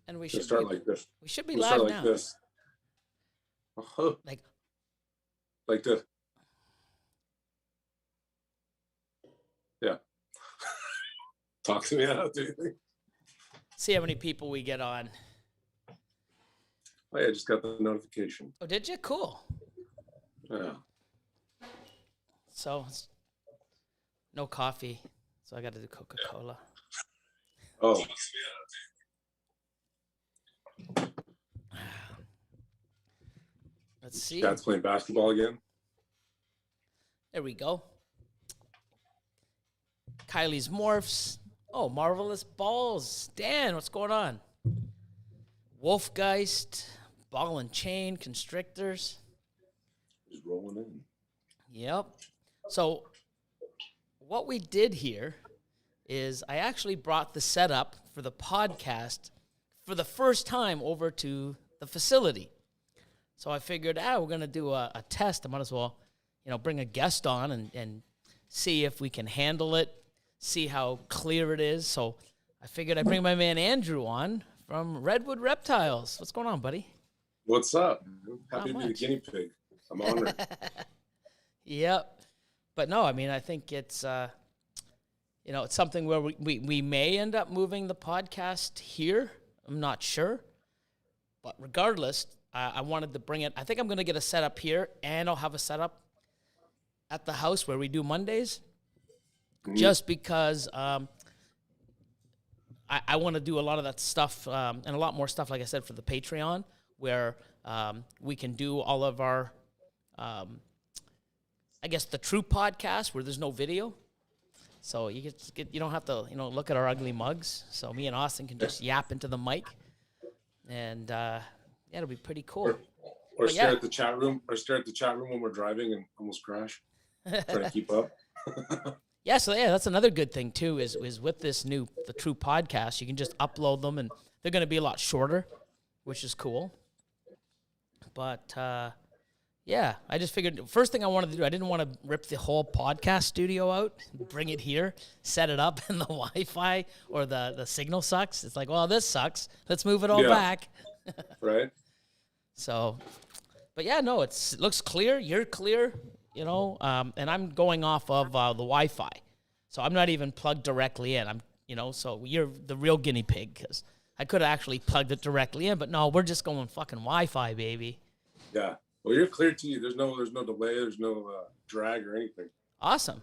And we We'll should start be like this. we should be We'll live start like now. this. Uh-huh. Like this. Yeah. Talk to me. I don't do anything. See how many people we get on. Oh yeah, I just got the notification. Oh, did you? Cool. Yeah. So no coffee, so I got to do Coca-Cola. Oh. Let's see. Dad's playing basketball again. There we go. Kylie's morphs. Oh, marvelous balls. Dan, what's going on? Wolfgeist, ball and chain, constrictors. Just rolling in. Yep. So what we did here is I actually brought the setup for the podcast for the first time over to the facility. So I figured, we're going to do a test. I might as well, bring a guest on and see if we can handle it, see how clear it is. So I figured I'd bring my man Andrew on from Redwood Reptiles. What's going on, buddy? What's up? Not Happy to be the much. guinea pig. I'm honored. Yep. But no, I mean, I think it's, it's something where we may end up moving the podcast here. I'm not sure. But regardless, I wanted to bring it. I think I'm going to get a setup here, and I'll have a setup at the house where we do Mondays, just because I want to do a lot of that stuff and a lot more stuff, like I said, for the Patreon, where we can do all of our, I guess, the true podcast where there's no video. So you don't have to, look at our ugly mugs. So me and Austin can just yap into the mic, and it'll be pretty cool. Or stare at the chat room, when we're driving and almost crash. Trying to keep up. So that's another good thing too. Is with this the True podcast, you can just upload them, and they're going to be a lot shorter, which is cool. But I just figured first thing I wanted to do, I didn't want to rip the whole podcast studio out, bring it here, set it up, and the Wi-Fi or the signal sucks. It's like, well, this sucks. Let's move it all back. Right. So, but it looks clear. You're clear, and I'm going off of the Wi-Fi. So I'm not even plugged directly in. So you're the real guinea pig, because I could have actually plugged it directly in, but no, we're just going fucking Wi-Fi, baby. Yeah. Well, you're clear to you. There's no delay. There's no drag or anything. Awesome.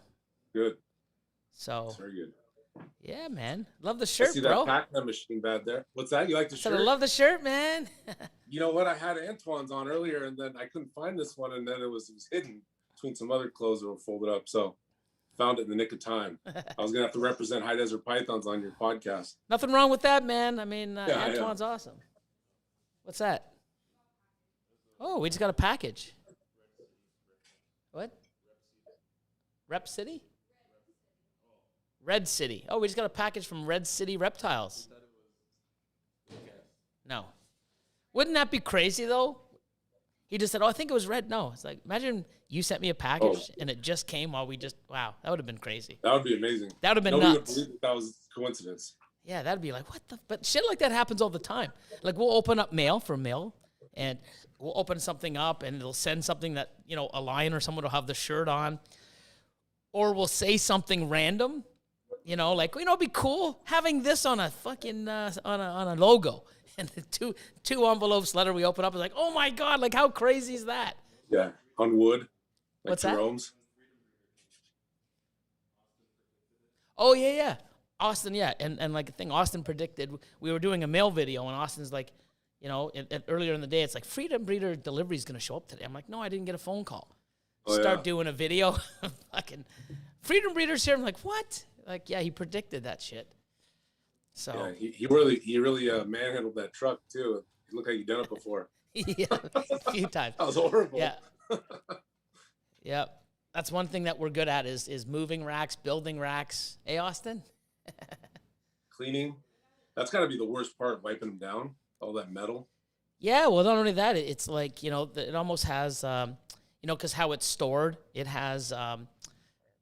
Good. So. That's very good. Yeah, man. Love the shirt, I see bro. that Pac-Man machine bad there. What's that? You like the shirt? I love the shirt, man. You know what? I had Antoine's on earlier, and then I couldn't find this one, and then it was hidden between some other clothes that were folded up. So found it in the nick of time. I was gonna have to represent High Desert Pythons on your podcast. Nothing wrong with that, man. I mean, Antoine's awesome. What's that? Oh, we just got a package. What? Rep City? Red City. Oh, we just got a package from Red City Reptiles. No. Wouldn't that be crazy, though? He just said, I think it was red. No. It's like, imagine you sent me a package and it just came while wow, that would have been crazy. That would be amazing. That would have been Nobody nuts. would believe that was coincidence. Yeah, that'd be like, what the? But shit like that happens all the time. Like, we'll open up mail, and we'll open something up, and it'll send something that, a lion or someone will have the shirt on. Or we'll say something random. It'd be cool having this on a fucking on a logo, and the two envelopes letter we open up is like, oh my god, like how crazy is that? Yeah, on wood. Like What's Jerome's. That? Oh yeah, Austin, yeah, and like the thing Austin predicted, we were doing a mail video, and Austin's like, earlier in the day, it's like Freedom Breeder delivery is gonna show up today. I'm like, no, I didn't get a phone call. Start doing a video, fucking Freedom Breeder's here. I'm like, what? Like, yeah, he predicted that shit. So yeah, he really manhandled that truck too. It looked like he'd done it before. Yeah, a few times. That was horrible. Yeah. Yep. That's one thing that we're good at is moving racks, building racks. Hey, Austin? Cleaning. That's got to be the worst part, wiping them down, all that metal. Yeah, well, not only that, it's like, it almost has, because how it's stored, it has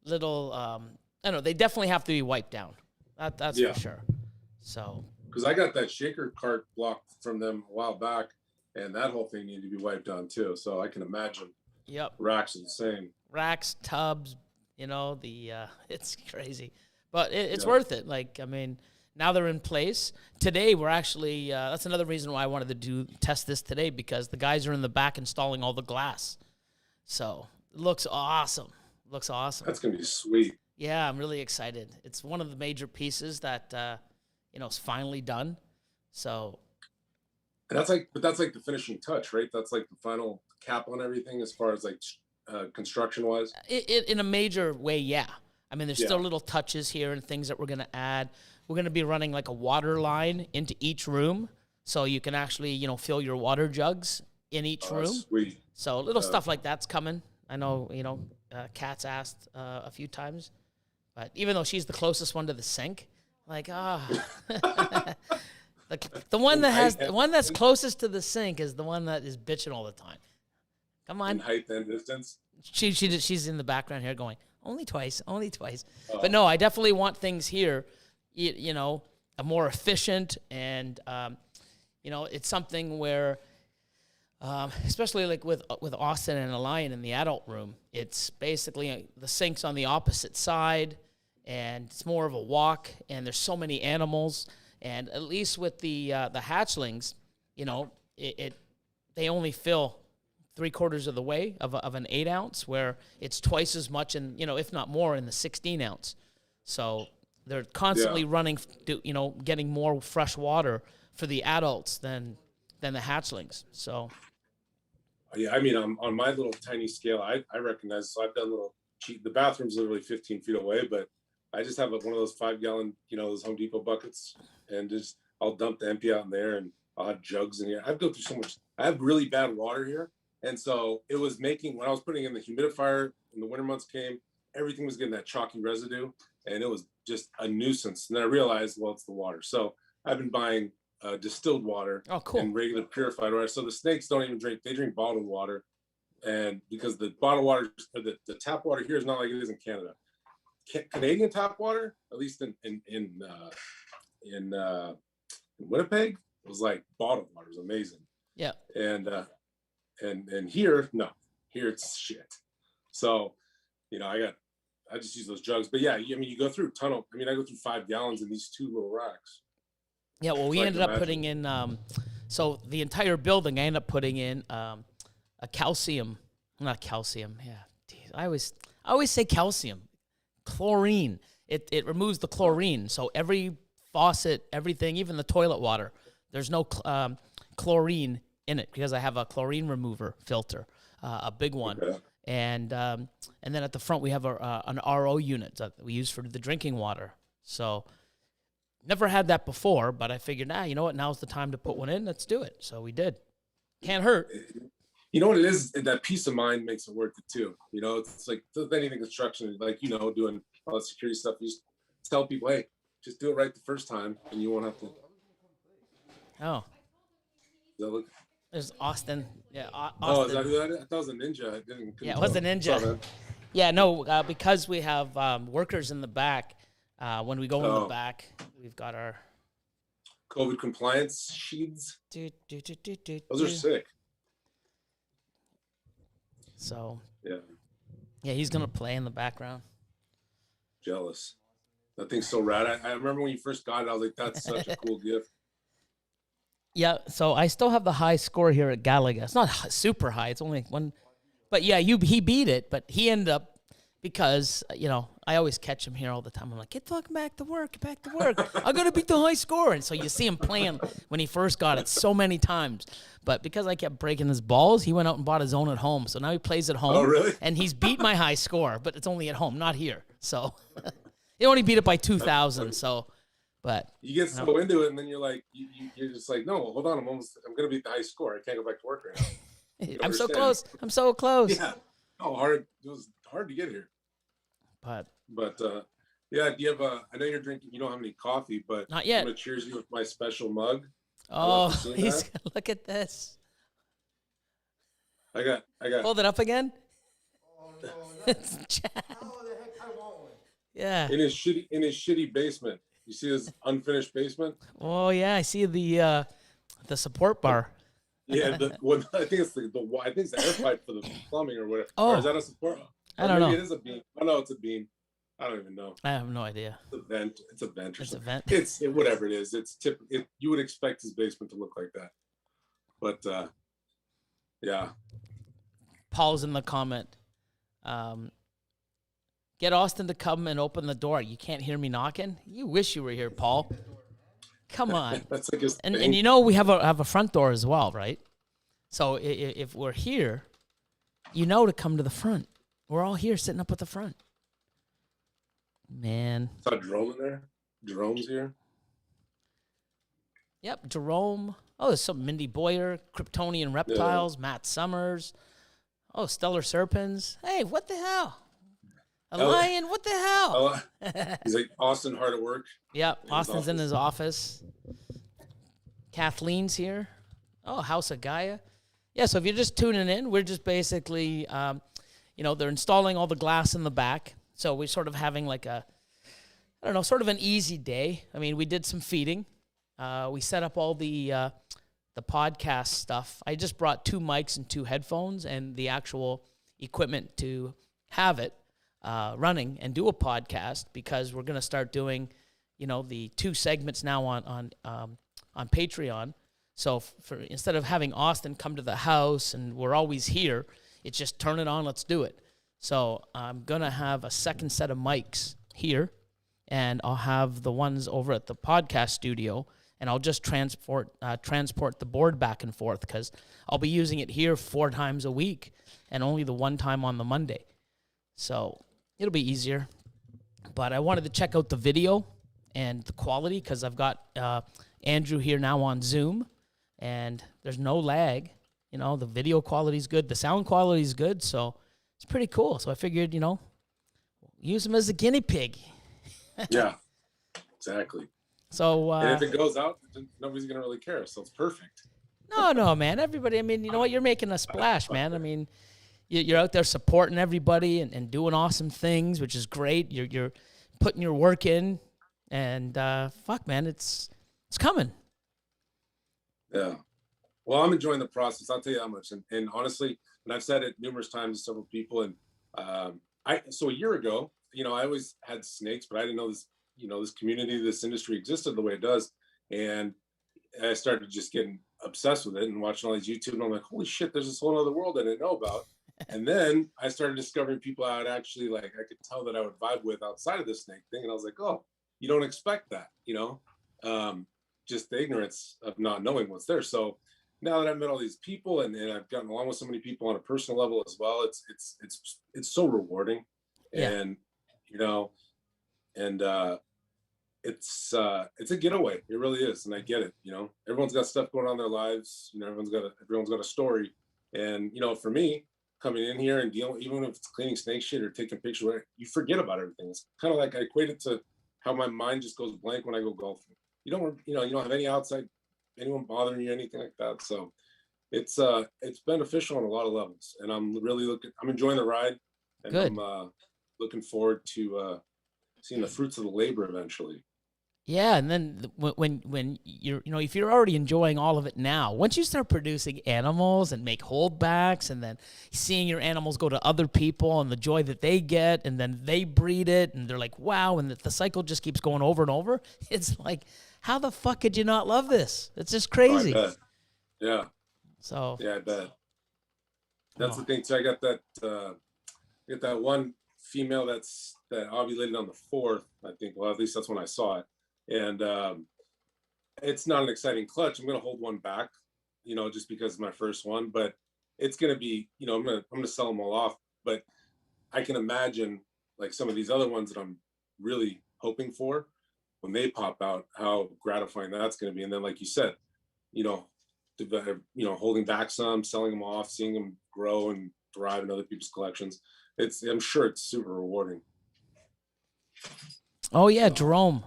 little, I don't know, they definitely have to be wiped down. That's for sure. So, because I got that shaker cart blocked from them a while back, and that whole thing needed to be wiped down too. So I can imagine. Yep. Racks are the same. Racks, tubs, it's crazy, but it's Yeah. worth it. Like, I mean, now they're in place. Today, we're actually, that's another reason why I wanted to test this today, because the guys are in the back installing all the glass. So it looks awesome. Looks awesome. That's going to be sweet. Yeah, I'm really excited. It's one of the major pieces that, is finally done. So. And that's like the finishing touch, right? That's like the final cap on everything as far as like construction wise. In a major way, yeah. I mean, there's still little touches here and things that we're going to add. We're going to be running like a water line into each room, so you can actually, fill your water jugs in each room. Sweet. So little stuff like that's coming. I know, Kat's asked a few times, but even though she's the closest one to the sink, like, the one that's closest to the sink is the one that is bitching all the time. Come on. In height and distance. She's in the background here going, only twice. But no, I definitely want things here, a more efficient, and it's something where, especially like with Austin and Elian in the adult room, it's basically the sink's on the opposite side, and it's more of a walk, and there's so many animals, and at least with the hatchlings, they only fill 3/4 of the way of an 8 ounce, where it's twice as much, if not more, in the 16 ounce. So they're constantly running, getting more fresh water for the adults than the hatchlings. So. Yeah, I mean, on my little tiny scale, I recognize. So I've done little cheat. The bathroom's literally 15 feet away, but I just have one of those 5-gallon, those Home Depot buckets, and I'll dump the empty out in there, and I'll have jugs in here. I've go through so much. I have really bad water here. And so it was making, when I was putting in the humidifier and the winter months came, everything was getting that chalky residue, and it was just a nuisance. And then I realized, well, it's the water. So I've been buying distilled water and regular purified water. So the snakes don't even drink, they drink bottled water. And because the bottled water, the tap water here is not like it is in Canada. Canadian tap water, at least in Winnipeg, it was like bottled water. It was amazing. Yeah. And here, no, here it's shit. So, I just use those jugs. But yeah, I mean, you go through a tunnel. I mean, I go through 5 gallons in these 2 little racks. Yeah, well, we ended up putting in, so the entire building, I ended up putting in a calcium, not calcium, yeah. Geez, I always say calcium, chlorine. It removes the chlorine. So every faucet, everything, even the toilet water, there's no chlorine in it, because I have a chlorine remover filter, a big one. Okay. And then at the front we have an RO unit that we use for the drinking water. So never had that before, but I figured, you know what? Now's the time to put one in. Let's do it. So we did. Can't hurt. You know what it is? That peace of mind makes it worth it too. It's like with anything construction, like, doing all that security stuff. You just tell people, hey, just do it right the first time, and you won't have to. Oh. Does that look? There's Austin. Yeah, Austin. Oh, is that who that is? I thought it was a ninja. Yeah, it was a ninja. Yeah, no, because we have workers in the back. When we go in the back, we've got our COVID compliance sheets. Those are sick. So yeah, he's gonna play in the background. Jealous. That thing's so rad. I remember when you first got it, I was like, that's such a cool gift. Yeah, so I still have the high score here at Galaga. It's not super high. It's only one. But yeah, he beat it, but he ended up, because, I always catch him here all the time. I'm like, get fucking back to work. I'm going to beat the high score. And so you see him playing when he first got it so many times. But because I kept breaking his balls, he went out and bought his own at home. So now he plays at home. Oh, really? And he's beat my high score, but it's only at home, not here. So he only beat it by 2,000, so... But you get so into it, and then you're like, you're just like, no, hold on, I'm going to beat the high score. I can't go back to work right now. I'm so close. Yeah. Oh, hard. It was hard to get here. But yeah, do you have I know you're drinking, you don't have any coffee, but not yet. I'm going to cheers you with my special mug. Oh, look at this. I got. Hold it up again. Oh, no. It's Chad. How the heck I want one? Yeah. In his shitty basement. You see this unfinished basement? Oh yeah, I see the support bar. Yeah, I think it's I think it's the air pipe for the plumbing or whatever. Or is Oh, that a support? I Or don't maybe know. it is a beam. Oh no, it's a beam. I don't even know. I have no idea. It's a vent. It's a vent or It's a something. vent. Whatever it is. You would expect his basement to look like that, but yeah. Paul's in the comment. Get Austin to come and open the door. You can't hear me knocking? You wish you were here, Paul. Come on. That's like his And thing. you know we have a front door as well, right? So if we're here, you know to come to the front. We're all here sitting up at the front. Man. Saw Jerome in there. Jerome's here. Yep, Jerome. Oh, there's some Mindy Boyer, Kryptonian Reptiles, Matt Summers. Oh, Stellar Serpens. Hey, what the hell? A lion? What the hell? He's like Austin hard at work. Yep, Austin's in his office. Kathleen's here. Oh, House of Gaia. Yeah, so if you're just tuning in, we're just basically, they're installing all the glass in the back. So we're sort of having like sort of an easy day. I mean, we did some feeding. We set up all the podcast stuff. I just brought 2 mics and 2 headphones and the actual equipment to have it running and do a podcast, because we're going to start doing, the 2 segments now on Patreon. So instead of having Austin come to the house and we're always here, it's just turn it on, let's do it. So I'm going to have a second set of mics here, and I'll have the ones over at the podcast studio, and I'll just transport the board back and forth, because I'll be using it here 4 times a week and only the 1 time on the Monday. So it'll be easier. But I wanted to check out the video and the quality, because I've got Andrew here now on Zoom, and there's no lag. The video quality is good. The sound quality is good, so it's pretty cool. So I figured, use him as a guinea pig. Yeah, exactly. So and if it goes out, nobody's going to really care, so it's perfect. No, man. Everybody, I mean, you know what? You're making a splash, man. I mean, you're out there supporting everybody and doing awesome things, which is great. You're putting your work in, and fuck, man, it's coming. Yeah. Well, I'm enjoying the process. I'll tell you how much. And honestly, and I've said it numerous times to several people. And so a year ago, I always had snakes, but I didn't know this, this community, this industry existed the way it does. And I started just getting obsessed with it and watching all these YouTube. And I'm like, holy shit, there's this whole other world I didn't know about. And then I started discovering people I would actually I could tell that I would vibe with outside of this snake thing. And I was like, oh, you don't expect that, just the ignorance of not knowing what's there. So now that I've met all these people and I've gotten along with so many people on a personal level as well, it's so rewarding. Yeah. And, it's a getaway. It really is. And I get it. Everyone's got stuff going on in their lives. Everyone's got a story. And, for me, coming in here and dealing, even if it's cleaning snake shit or taking pictures, you forget about everything. It's kind of like I equate it to how my mind just goes blank when I go golfing. You don't have any outside anyone bothering you, anything like that. So it's beneficial on a lot of levels. And I'm enjoying the ride, and Good. I'm looking forward to seeing the fruits of the labor eventually. Yeah, and then when you're, if you're already enjoying all of it now, once you start producing animals and make holdbacks, and then seeing your animals go to other people and the joy that they get, and then they breed it, and they're like, wow, and the cycle just keeps going over and over. It's like, how the fuck could you not love this? It's just crazy. Oh, I bet. Yeah. So. Yeah, I bet. That's the thing. So I got that one female that ovulated on the 4th, I think. Well, at least that's when I saw it. And it's not an exciting clutch. I'm going to hold one back, just because it's my first one. But it's going to be, I'm going to sell them all off. But I can imagine like some of these other ones that I'm really hoping for, when they pop out, how gratifying that's going to be. And then, like you said, holding back some, selling them off, seeing them grow and thrive in other people's collections. I'm sure it's super rewarding. Oh yeah, Jerome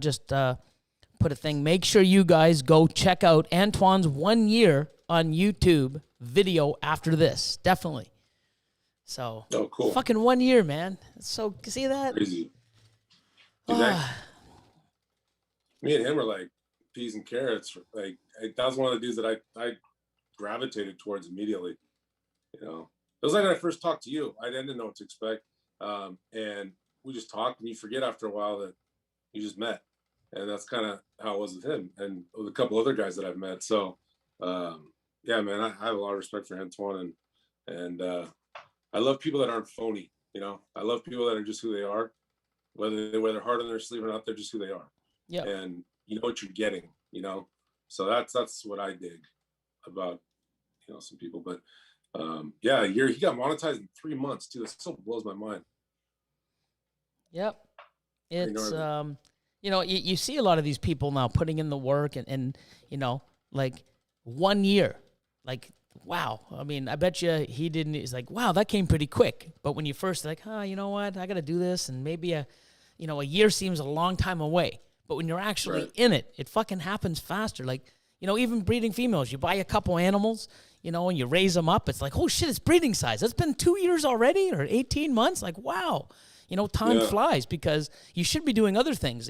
just put a thing. Make sure you guys go check out Antoine's 1 year on YouTube video after this. Definitely. So. Oh, cool. Fucking 1 year, man. So see that? Crazy. me and him were like peas and carrots. Like that was one of the dudes that I gravitated towards immediately. You know, it was like when I first talked to you. I didn't know what to expect, and we just talked, and you forget after a while that you just met, and that's kind of how it was with him and with a couple other guys that I've met. So, yeah, man, I have a lot of respect for Antoine, and I love people that aren't phony. You know, I love people that are just who they are, whether they wear their heart on their sleeve or not. They're just who they are. Yeah. And you know what you're getting. You know, so that's what I dig about some people. But yeah, he got monetized in 3 months too. That still blows my mind. Yep. It's you see a lot of these people now putting in the work and like 1 year, like, wow. I mean, I bet you he didn't. He's like, wow, that came pretty quick. But when you first like, you know what, I got to do this, and maybe a year seems a long time away. But when you're actually in it, it fucking happens faster. Like, even breeding females, you buy a couple animals, and you raise them up. It's like, oh shit, it's breeding size. It's been 2 years already, or 18 months. Like, wow. Time flies because you should be doing other things,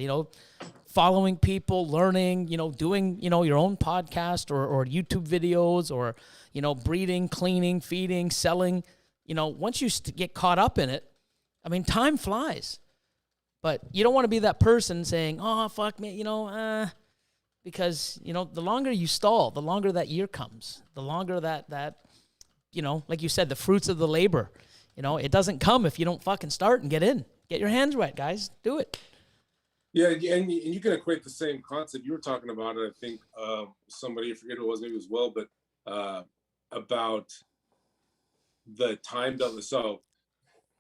following people, learning, doing, your own podcast or YouTube videos or, breeding, cleaning, feeding, selling. Once you get caught up in it, I mean, time flies. But you don't want to be that person saying, oh, fuck me, because, the longer you stall, the longer that year comes, the longer that like you said, the fruits of the labor. It doesn't come if you don't fucking start and get in. Get your hands wet, guys. Do it. Yeah, and you can equate the same concept. You were talking about it, I think, somebody, I forget who it was, maybe it was Will, but about the time double. So,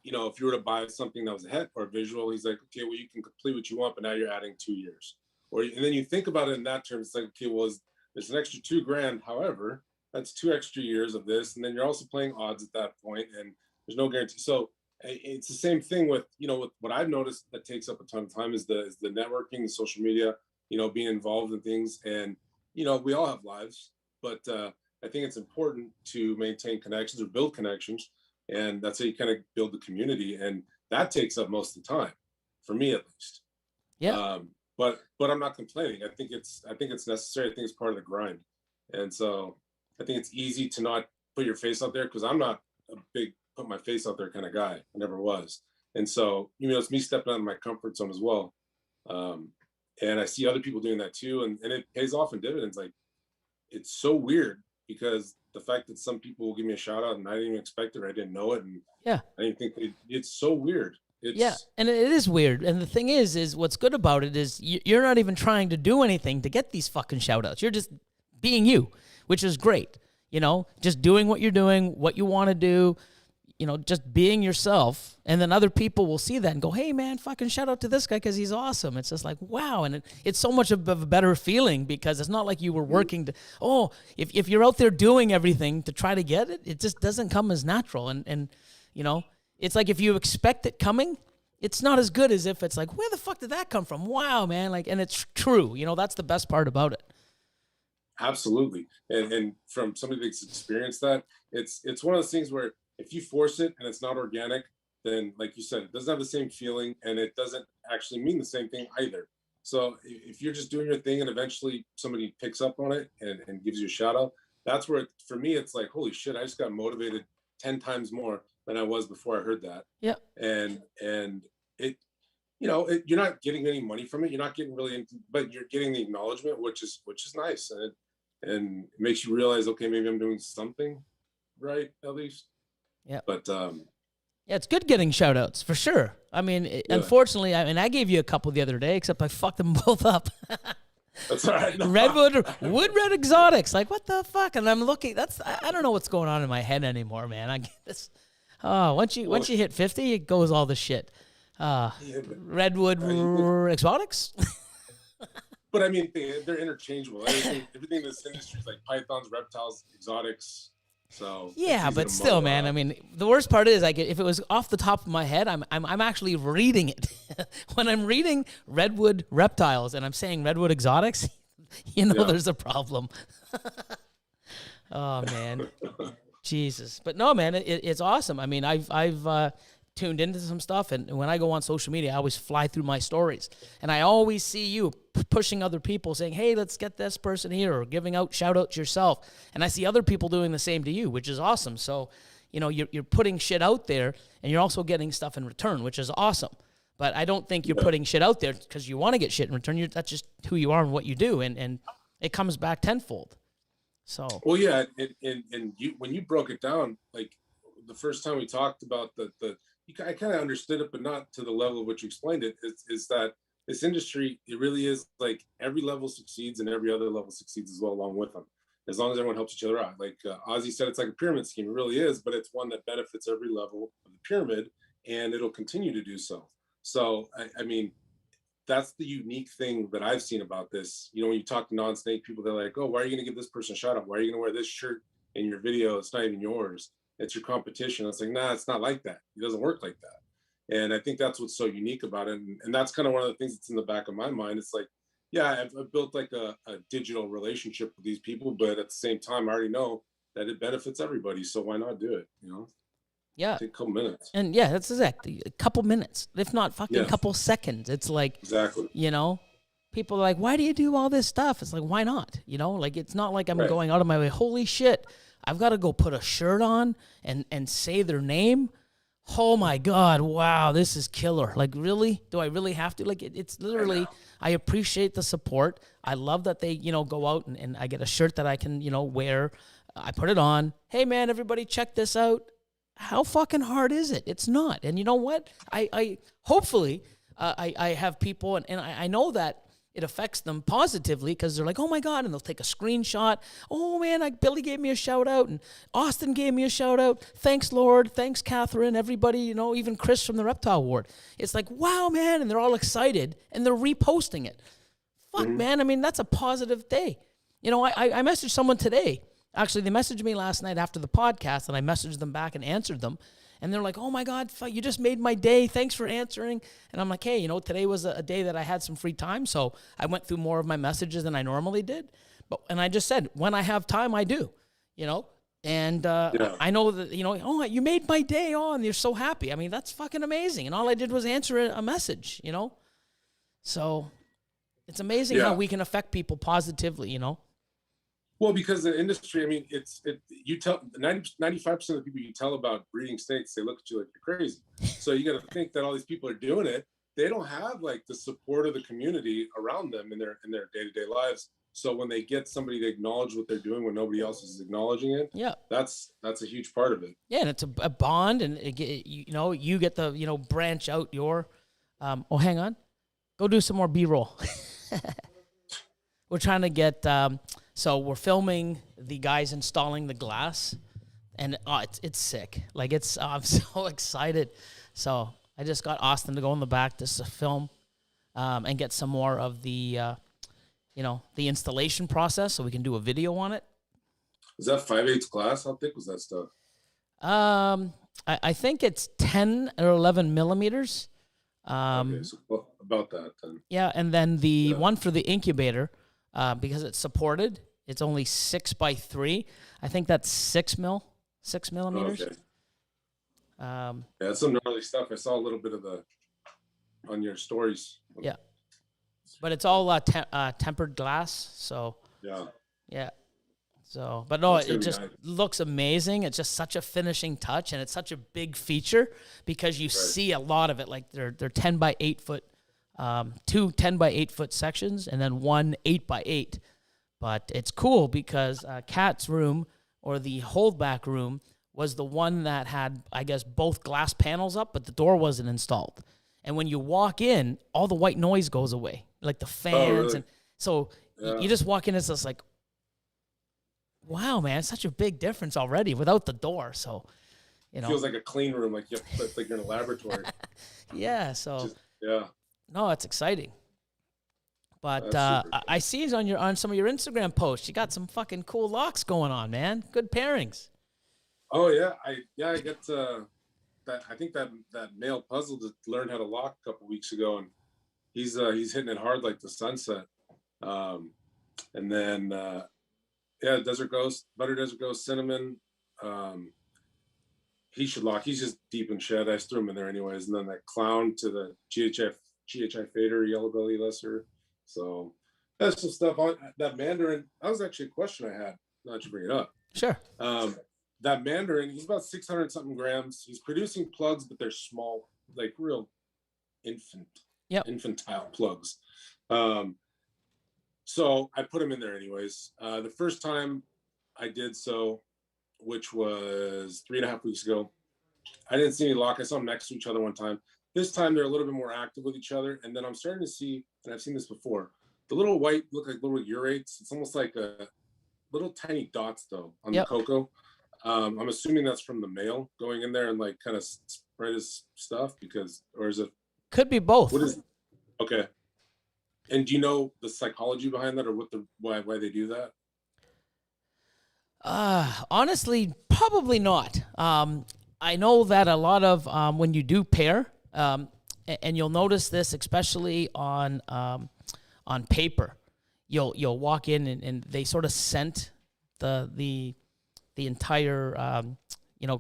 if you were to buy something that was a head or visual, he's like, okay, well, you can complete what you want, but now you're adding 2 years. And then you think about it in that terms, it's like, okay, well, there's an extra $2,000. However, that's 2 extra years of this. And then you're also playing odds at that point, and there's no guarantee. So it's the same thing with, with what I've noticed that takes up a ton of time is the networking, the social media, being involved in things. And, we all have lives, but I think it's important to maintain connections or build connections. And that's how you kind of build the community. And that takes up most of the time, for me at least. Yeah. But I'm not complaining. I think it's necessary. I think it's part of the grind. And so I think it's easy to not put your face out there because I'm not a big put my face out there kind of guy. I never was. And so, it's me stepping out of my comfort zone as well. And I see other people doing that too. And it pays off in dividends. Like, it's so weird because the fact that some people will give me a shout out and I didn't even expect it or I didn't know it. And yeah, I didn't think it's so weird. Yeah, and it is weird. And the thing is what's good about it is you're not even trying to do anything to get these fucking shout outs. You're just being you, which is great. Just doing what you're doing, what you want to do, just being yourself. And then other people will see that and go, hey, man, fucking shout out to this guy because he's awesome. It's just like, wow. And it's so much of a better feeling because it's not like you were working to, if you're out there doing everything to try to get it, it just doesn't come as natural. And it's like if you expect it coming, it's not as good as if it's like, where the fuck did that come from? Wow, man. Like, and it's true. That's the best part about it. Absolutely. And from somebody that's experienced that, it's one of those things where if you force it and it's not organic, then like you said, it doesn't have the same feeling and it doesn't actually mean the same thing either. So if you're just doing your thing and eventually somebody picks up on it and gives you a shout out, that's where for me, it's like, holy shit, I just got motivated 10 times more than I was before I heard that. Yeah. And it, you're not getting any money from it. You're not getting really into, but you're getting the acknowledgement, which is nice. And it makes you realize, okay, maybe I'm doing something right, at least. Yeah. But yeah, it's good getting shout outs for sure. I mean, unfortunately, I gave you a couple the other day, except I fucked them both up. That's all right. No. Redwood, Wood Red Exotics. Like, what the fuck? And I'm looking, I don't know what's going on in my head anymore, man. I get this. Oh, once you hit 50, it goes all the shit. Redwood Exotics. But I mean, they're interchangeable. Everything in this industry is like pythons, reptiles, exotics. So yeah, but still, man. I mean, the worst part is, like, if it was off the top of my head, I'm actually reading it. When I'm reading Redwood Reptiles and I'm saying Redwood Exotics, there's a problem. Oh man, Jesus. But no, man, it's awesome. I mean, I've tuned into some stuff, and when I go on social media, I always fly through my stories, and I always see you pushing other people, saying, hey, let's get this person here, or giving out shout outs yourself, and I see other people doing the same to you, which is awesome. So, you know, you're putting shit out there, and you're also getting stuff in return, which is awesome. But I don't think you're putting shit out there because you want to get shit in return. That's just who you are and what you do, and it comes back tenfold. So. Well, yeah, and you, when you broke it down, like the first time we talked about I kind of understood it, but not to the level of which you explained it. Is that this industry, it really is like every level succeeds and every other level succeeds as well along with them, as long as everyone helps each other out. Like Ozzy said, it's like a pyramid scheme. It really is, but it's one that benefits every level of the pyramid, and it'll continue to do so. So, I mean, that's the unique thing that I've seen about this. You know, when you talk to non-snake people, they're like, oh, why are you going to give this person a shout out? Why are you going to wear this shirt in your video? It's not even yours. It's your competition. It's like, nah, it's not like that. It doesn't work like that. And I think that's what's so unique about it. And that's kind of one of the things that's in the back of my mind. It's like, yeah, I've built like a digital relationship with these people, but at the same time, I already know that it benefits everybody. So why not do it? You know? Yeah. Take a couple minutes. And yeah, that's exactly a couple minutes, if not fucking couple seconds. It's like, exactly. You know, people are like, why do you do all this stuff? It's like, why not? You know, like, it's not like I'm going out of my way. Holy shit, I've got to go put a shirt on and say their name. Oh my God, wow, this is killer. Like, really? Do I really have to? Like, it's literally, I appreciate the support. I love that they, you know, go out and I get a shirt that I can, you know, wear. I put it on. Hey man, everybody check this out. How fucking hard is it? It's not. And you know what? I hopefully I have people, and I know that it affects them positively because they're like, oh my God, and they'll take a screenshot. Oh man, Billy gave me a shout out, and Austin gave me a shout out. Thanks, Lord. Thanks, Catherine. Everybody, you know, even Chris from the Reptile Ward. It's like, wow, man, and they're all excited, and they're reposting it. Fuck, man. I mean, that's a positive day. You know, I messaged someone today. Actually, they messaged me last night after the podcast, and I messaged them back and answered them. And they're like, oh, my God, you just made my day. Thanks for answering. And I'm like, hey, you know, today was a day that I had some free time, so I went through more of my messages than I normally did. And I just said, when I have time, I do, you know. And I know that, you know, oh, you made my day, oh, and you're so happy. I mean, that's fucking amazing. And all I did was answer a message, you know. So it's amazing how we can affect people positively, you know. Well, because the industry, I mean, you tell 95% of the people you tell about breeding snakes, they look at you like you're crazy. So you got to think that all these people are doing it. They don't have like the support of the community around them in their day-to-day lives. So when they get somebody to acknowledge what they're doing when nobody else is acknowledging it, that's a huge part of it. Yeah, and it's a bond, and you know, you get the, you know, branch out your. Oh, hang on, go do some more B-roll. We're trying to get. So we're filming the guys installing the glass, and it's sick. Like, I'm so excited. So I just got Austin to go in the back just to film and get some more of the, you know, the installation process so we can do a video on it. Is that 5/8 glass? How thick was that stuff? I think it's 10 or 11 millimeters. Okay, so about that then. Yeah, and then the one for the incubator, because it's supported, it's only 6x3. I think that's 6 millimeters. Okay. Yeah, that's some gnarly stuff. I saw a little bit of on your stories. Yeah, but it's all tempered glass. So yeah. So, but no, it just looks amazing. It's just such a finishing touch, and it's such a big feature because you see a lot of it. Like they're 10 by 8 foot, 2 10 by 8 foot sections, and then 1 8 by 8. But it's cool because Kat's room, or the holdback room, was the one that had, I guess, both glass panels up, but the door wasn't installed. And when you walk in, all the white noise goes away, like the fans. Oh, really? And so you just walk in, it's just like, wow, man, it's such a big difference already without the door. So, you know. Feels like a clean room, like you're in a laboratory. Yeah, so. Just, no, it's exciting. But I see on some of your Instagram posts, you got some fucking cool locks going on, man. Good pairings. Oh yeah, I get that. I think that male puzzle just learned how to lock a couple weeks ago, and he's hitting it hard like the sunset. And then Desert Ghost, Butter Desert Ghost, Cinnamon. he should lock. He's just deep in shed. I just threw him in there anyways. And then that clown to the GHI fader, yellow belly lesser. So that's some stuff on that Mandarin. That was actually a question I had. Not to bring it up. Sure. That Mandarin, he's about 600 something grams. He's producing plugs, but they're small, like real infantile plugs. So I put him in there anyways. The first time I did so, which was 3.5 weeks ago, I didn't see any lock. I saw them next to each other one time. This time they're a little bit more active with each other. And then I'm starting to see, and I've seen this before, the little white look like little urates. It's almost like a little tiny dots though on the cocoa. I'm assuming that's from the male going in there and like kind of spread his stuff or is it? Could be both. Okay. And do you know the psychology behind that, or why they do that? Honestly, probably not. I know that a lot of when you do pair, and you'll notice this especially on paper, you'll walk in and they sort of scent the entire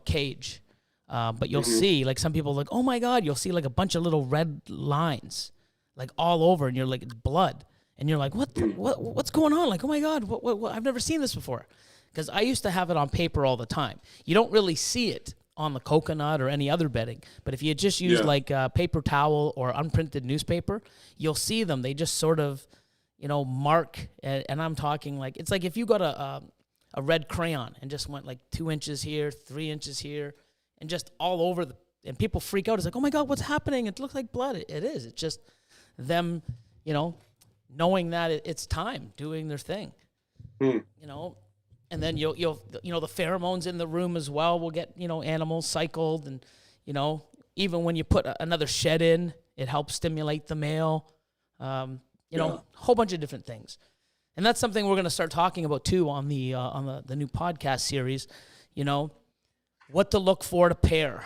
cage, but you'll see like some people like, oh my God, you'll see like a bunch of little red lines like all over, and you're like, it's blood, and you're like, what's going on? Like, oh my God, what I've never seen this before. Because I used to have it on paper all the time. You don't really see it on the coconut or any other bedding, but if you just use like paper towel or unprinted newspaper, you'll see them. They just sort of, mark, and I'm talking like, it's like if you got a red crayon and just went like 2 inches here, 3 inches here, and just all over and people freak out. It's like, oh my God, what's happening? It looks like blood. It is. It's just them, knowing that it's time, doing their thing, And then you'll the pheromones in the room as well will get animals cycled, and even when you put another shed in, it helps stimulate the male. A whole bunch of different things, and that's something we're going to start talking about too on the new podcast series. What to look for to pair.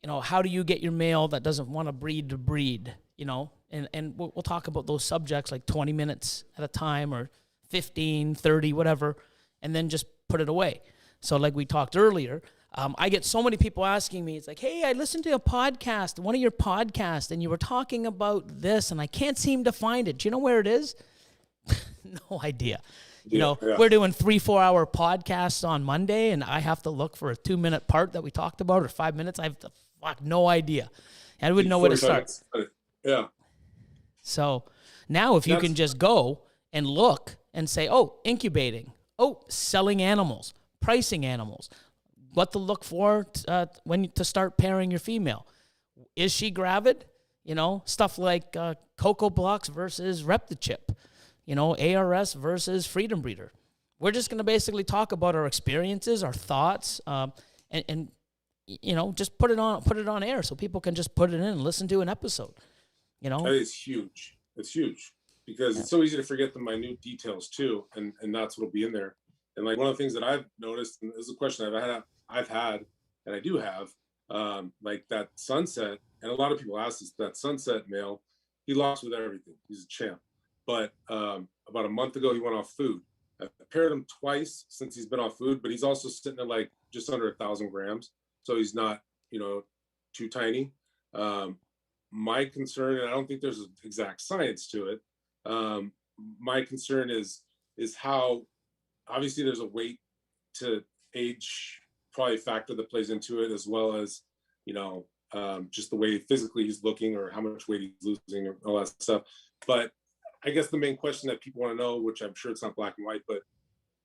How do you get your male that doesn't want to breed to breed? And we'll talk about those subjects like 20 minutes at a time or 15, 30, whatever, and then just put it away. So like we talked earlier, I get so many people asking me, it's like, hey, I listened to a podcast, one of your podcasts, and you were talking about this, and I can't seem to find it. Do you know where it is? No idea. We're doing 3-4 hour podcasts on Monday, and I have to look for a 2-minute part that we talked about, or 5 minutes. I have no idea. I wouldn't know where to start. Yeah. So now if you can just go and look and say, oh, incubating, oh, selling animals, pricing animals, what to look for when to start pairing your female. Is she gravid? Stuff like Cocoa Blocks versus Reptichip, ARS versus Freedom Breeder. We're just going to basically talk about our experiences, our thoughts, and just put it on air so people can just put it in and listen to an episode. That is huge. It's huge. Because it's so easy to forget the minute details too, and that's what'll be in there. And like one of the things that I've noticed, and this is a question I've had, and I do have, like that sunset, and a lot of people ask this, that sunset male, he locks with everything. He's a champ. But about a month ago, he went off food. I paired him twice since he's been off food, but he's also sitting at like just under 1,000 grams, so he's not too tiny. My concern, and I don't think there's an exact science to it. My concern is how obviously there's a weight to age probably factor that plays into it, as well as just the way physically he's looking or how much weight he's losing or all that stuff. But I guess the main question that people want to know, which I'm sure it's not black and white, but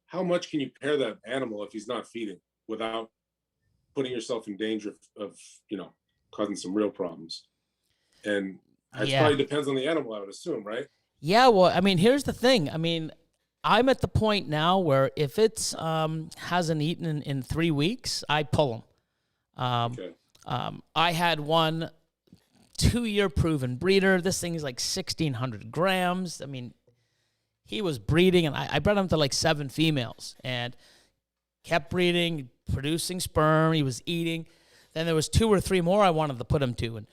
how much can you pair that animal if he's not feeding without putting yourself in danger of causing some real problems? And it probably depends on the animal, I would assume, right? Yeah, well, I mean, here's the thing. I mean, I'm at the point now where if it's hasn't eaten in 3 weeks, I pull them. Okay. I had one 2-year proven breeder. This thing is like 1,600 grams. I mean, he was breeding, and I bred him to like 7 females, and kept breeding, producing sperm. He was eating. Then there was 2 or 3 more I wanted to put him to, and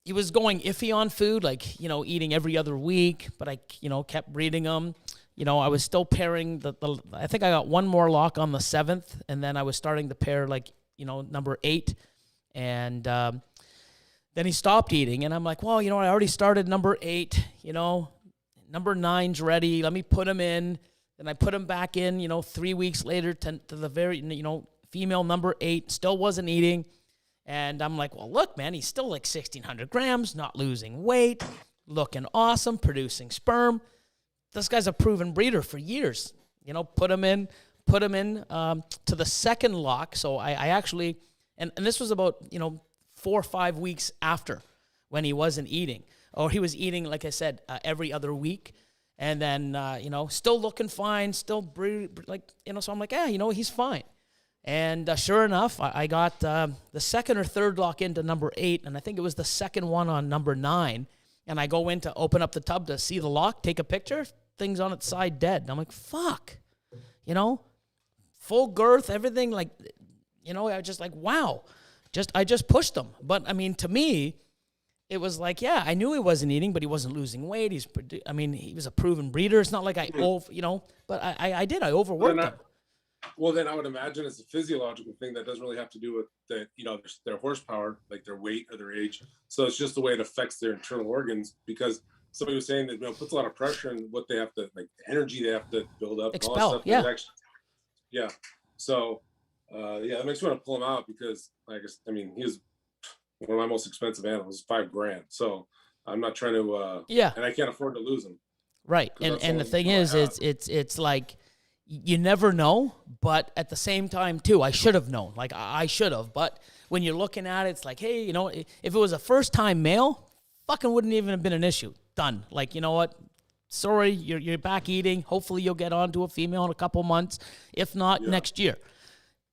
he was going iffy on food, like, eating every other week, but I, kept breeding him. I was still pairing I think I got one more lock on the 7th, and then I was starting to pair number 8, and then he stopped eating, and I'm like, well, I already started number 8, number 9's ready. Let me put him in. And I put him back in, 3 weeks later to the very, female number 8, still wasn't eating. And I'm like, well, look, man, he's still like 1,600 grams, not losing weight, looking awesome, producing sperm. This guy's a proven breeder for years. Put him in to the second lock. So I actually, and this was about, 4 or 5 weeks after when he wasn't eating. Or he was eating, like I said, every other week. And then, still looking fine, still so I'm like, he's fine. And sure enough, I got the second or third lock into number 8, and I think it was the second one on number 9. And I go in to open up the tub to see the lock, take a picture, thing's on its side dead. And I'm like, fuck, full girth, everything, I was just like, wow, I just pushed him. But I mean, to me, it was like, yeah, I knew he wasn't eating, but he wasn't losing weight. He was a proven breeder. It's not like I overworked him. Well, then I would imagine it's a physiological thing that doesn't really have to do with their horsepower, like their weight or their age. So it's just the way it affects their internal organs, because somebody was saying that puts a lot of pressure on what they have to, like the energy they have to build up, expel, and all that stuff. Yeah. So it makes me want to pull him out, because he was one of my most expensive animals, $5,000. So I'm not trying to and I can't afford to lose him. Right. And the thing is, it's like, you never know, but at the same time too, I should have known. Like I should have, but when you're looking at it, it's like, hey, if it was a first time male, fucking wouldn't even have been an issue. Done. Like, you know what? Sorry, you're back eating. Hopefully you'll get on to a female in a couple months. If not, next year.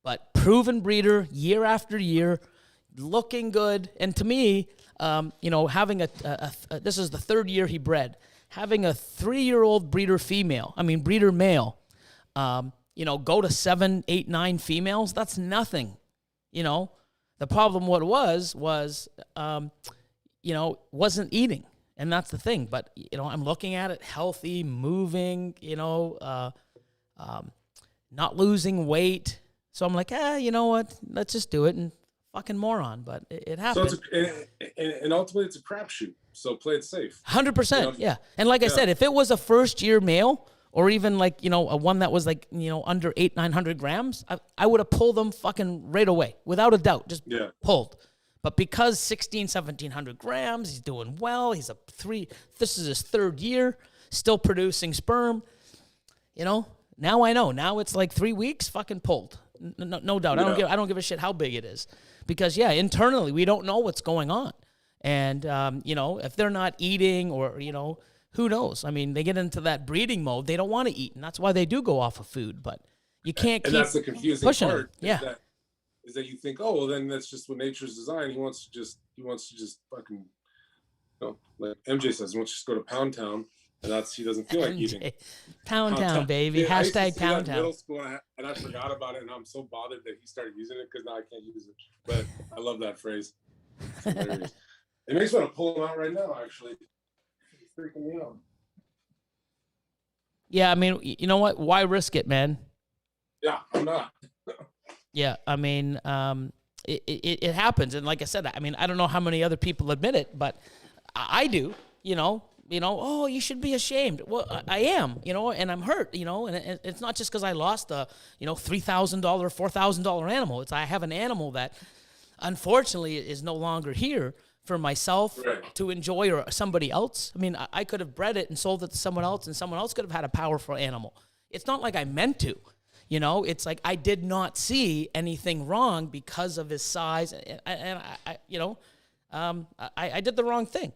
But proven breeder, year after year, looking good. And to me, having this is the 3rd year he bred, having a 3-year-old breeder male, go to 7, 8, 9 females, that's nothing. The problem was wasn't eating. And that's the thing. But, I'm looking at it healthy, moving, not losing weight. So I'm like, you know what? Let's just do it. And fucking moron, but it happened. So and ultimately it's a crapshoot. So play it safe. 100%. Yeah. And like I said, if it was a first year male, or even a one that was under 800-900 grams, I would have pulled them fucking right away, without a doubt, just pulled. But because 1,700 grams, he's doing well. This is his 3rd year, still producing sperm. Now I know. Now it's like 3 weeks, fucking pulled. No doubt. Yeah. I don't give a shit how big it is, because internally we don't know what's going on, and if they're not eating, or who knows? I mean, they get into that breeding mode. They don't want to eat, and that's why they do go off of food. But you can't keep that's the confusing pushing part. Them. Is that you think, oh, well, then that's just what nature's designed. He wants to just fucking, like MJ says, he wants to just go to Pound Town, and he doesn't feel like eating. Pound Town, baby. Yeah, Hashtag Pound Town. Middle school, and I forgot about it, and I'm so bothered that he started using it, because now I can't use it. But I love that phrase. It's hilarious. It makes me want to pull him out right now, actually. It's freaking me out. Yeah, I mean, you know what? Why risk it, man? Yeah, I'm not. Yeah, I mean, it happens, and like I said, I mean, I don't know how many other people admit it, but I do. Oh, you should be ashamed. Well, I am, and I'm hurt, and it's not just because I lost a, $3,000, $4,000 animal. I have an animal that, unfortunately, is no longer here for myself to enjoy, or somebody else. I mean, I could have bred it and sold it to someone else, and someone else could have had a powerful animal. It's not like I meant to. It's like I did not see anything wrong because of his size, and I did the wrong thing.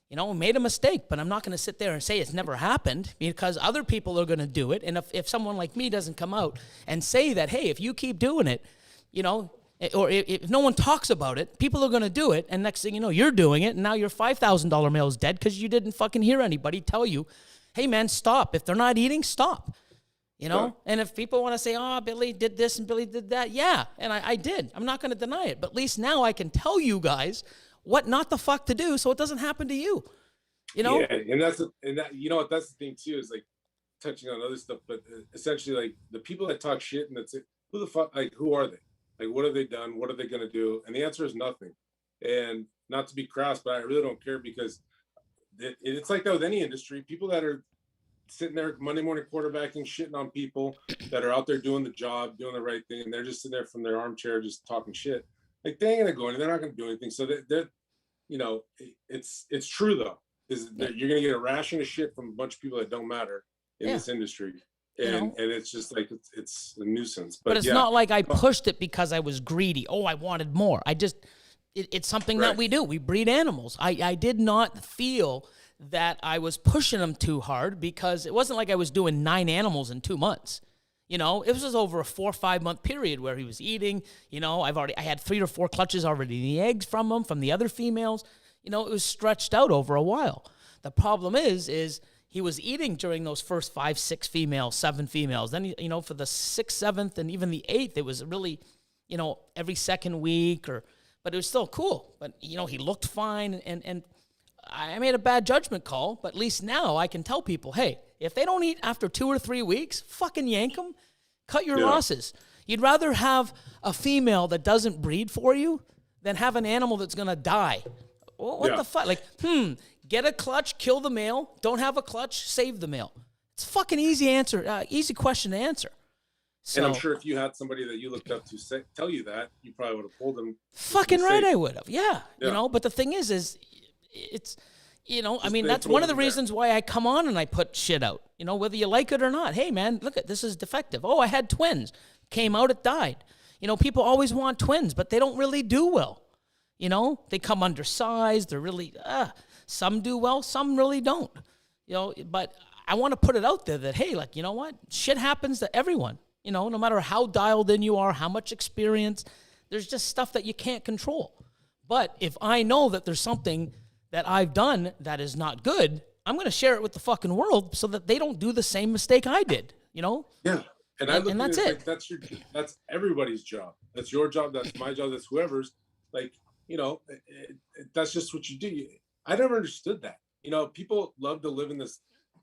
Made a mistake, but I'm not going to sit there and say it's never happened, because other people are going to do it. And if someone like me doesn't come out and say that, hey, if you keep doing it, or if no one talks about it, people are going to do it. And next thing you know, you're doing it, and now your $5,000 male is dead because you didn't fucking hear anybody tell you, hey, man, stop. If they're not eating, stop. And if people want to say, oh, Billy did this and Billy did that, yeah, and I did. I'm not going to deny it. But at least now I can tell you guys what not the fuck to do, so it doesn't happen to you. Yeah, and that's the thing too, is like, touching on other stuff, but essentially, like the people that talk shit and that's it, who the fuck, like, who are they? Like, what have they done? What are they going to do? And the answer is nothing. And not to be crass, but I really don't care because it's like that with any industry. People that are sitting there Monday morning quarterbacking, shitting on people that are out there doing the job, doing the right thing, and they're just sitting there from their armchair just talking shit. Like, they ain't going to go anywhere. They're not going to do anything. So they're, you know, it's true though. Is that you're going to get a ration of shit from a bunch of people that don't matter in this industry. And it's just like, it's a nuisance. But it's not like I pushed it because I was greedy. Oh, I wanted more. It's something that we do. We breed animals. I did not feel that I was pushing them too hard because it wasn't like I was doing 9 animals in 2 months. You know, it was just over a 4 or 5 month period where he was eating. You know, I had 3 or 4 clutches already in the eggs from him, from the other females. You know, it was stretched out over a while. The problem is he was eating during those first 5, 6 females, 7 females. Then, you know, for the 6th, 7th, and even the 8th, it was really, you know, every second week but it was still cool. But, you know, he looked fine and I made a bad judgment call, but at least now I can tell people, hey, if they don't eat after 2 or 3 weeks, fucking yank them. Cut your losses. You'd rather have a female that doesn't breed for you than have an animal that's going to die. What the fuck? Like, get a clutch, kill the male. Don't have a clutch, save the male. It's a fucking easy answer, easy question to answer. So, and I'm sure if you had somebody that you looked up to tell you that, you probably would have pulled them. Fucking right, I would have. Yeah. You know, but the thing is it's, you know, I mean, that's one of the reasons why I come on and I put shit out. You know, whether you like it or not. Hey, man, look this is defective. Oh, I had twins. Came out, it died. You know, people always want twins, but they don't really do well. You know, they come undersized. They're really, some do well, some really don't. You know, but I want to put it out there that, hey, like, you know what? Shit happens to everyone. You know, no matter how dialed in you are, how much experience, there's just stuff that you can't control. But if I know that there's something that I've done that is not good, I'm going to share it with the fucking world so that they don't do the same mistake I did, you know? Yeah. And that's it. Like, that's everybody's job. That's your job. That's my job. That's whoever's. Like, you know, that's just what you do. I never understood that. You know, people love to live in this,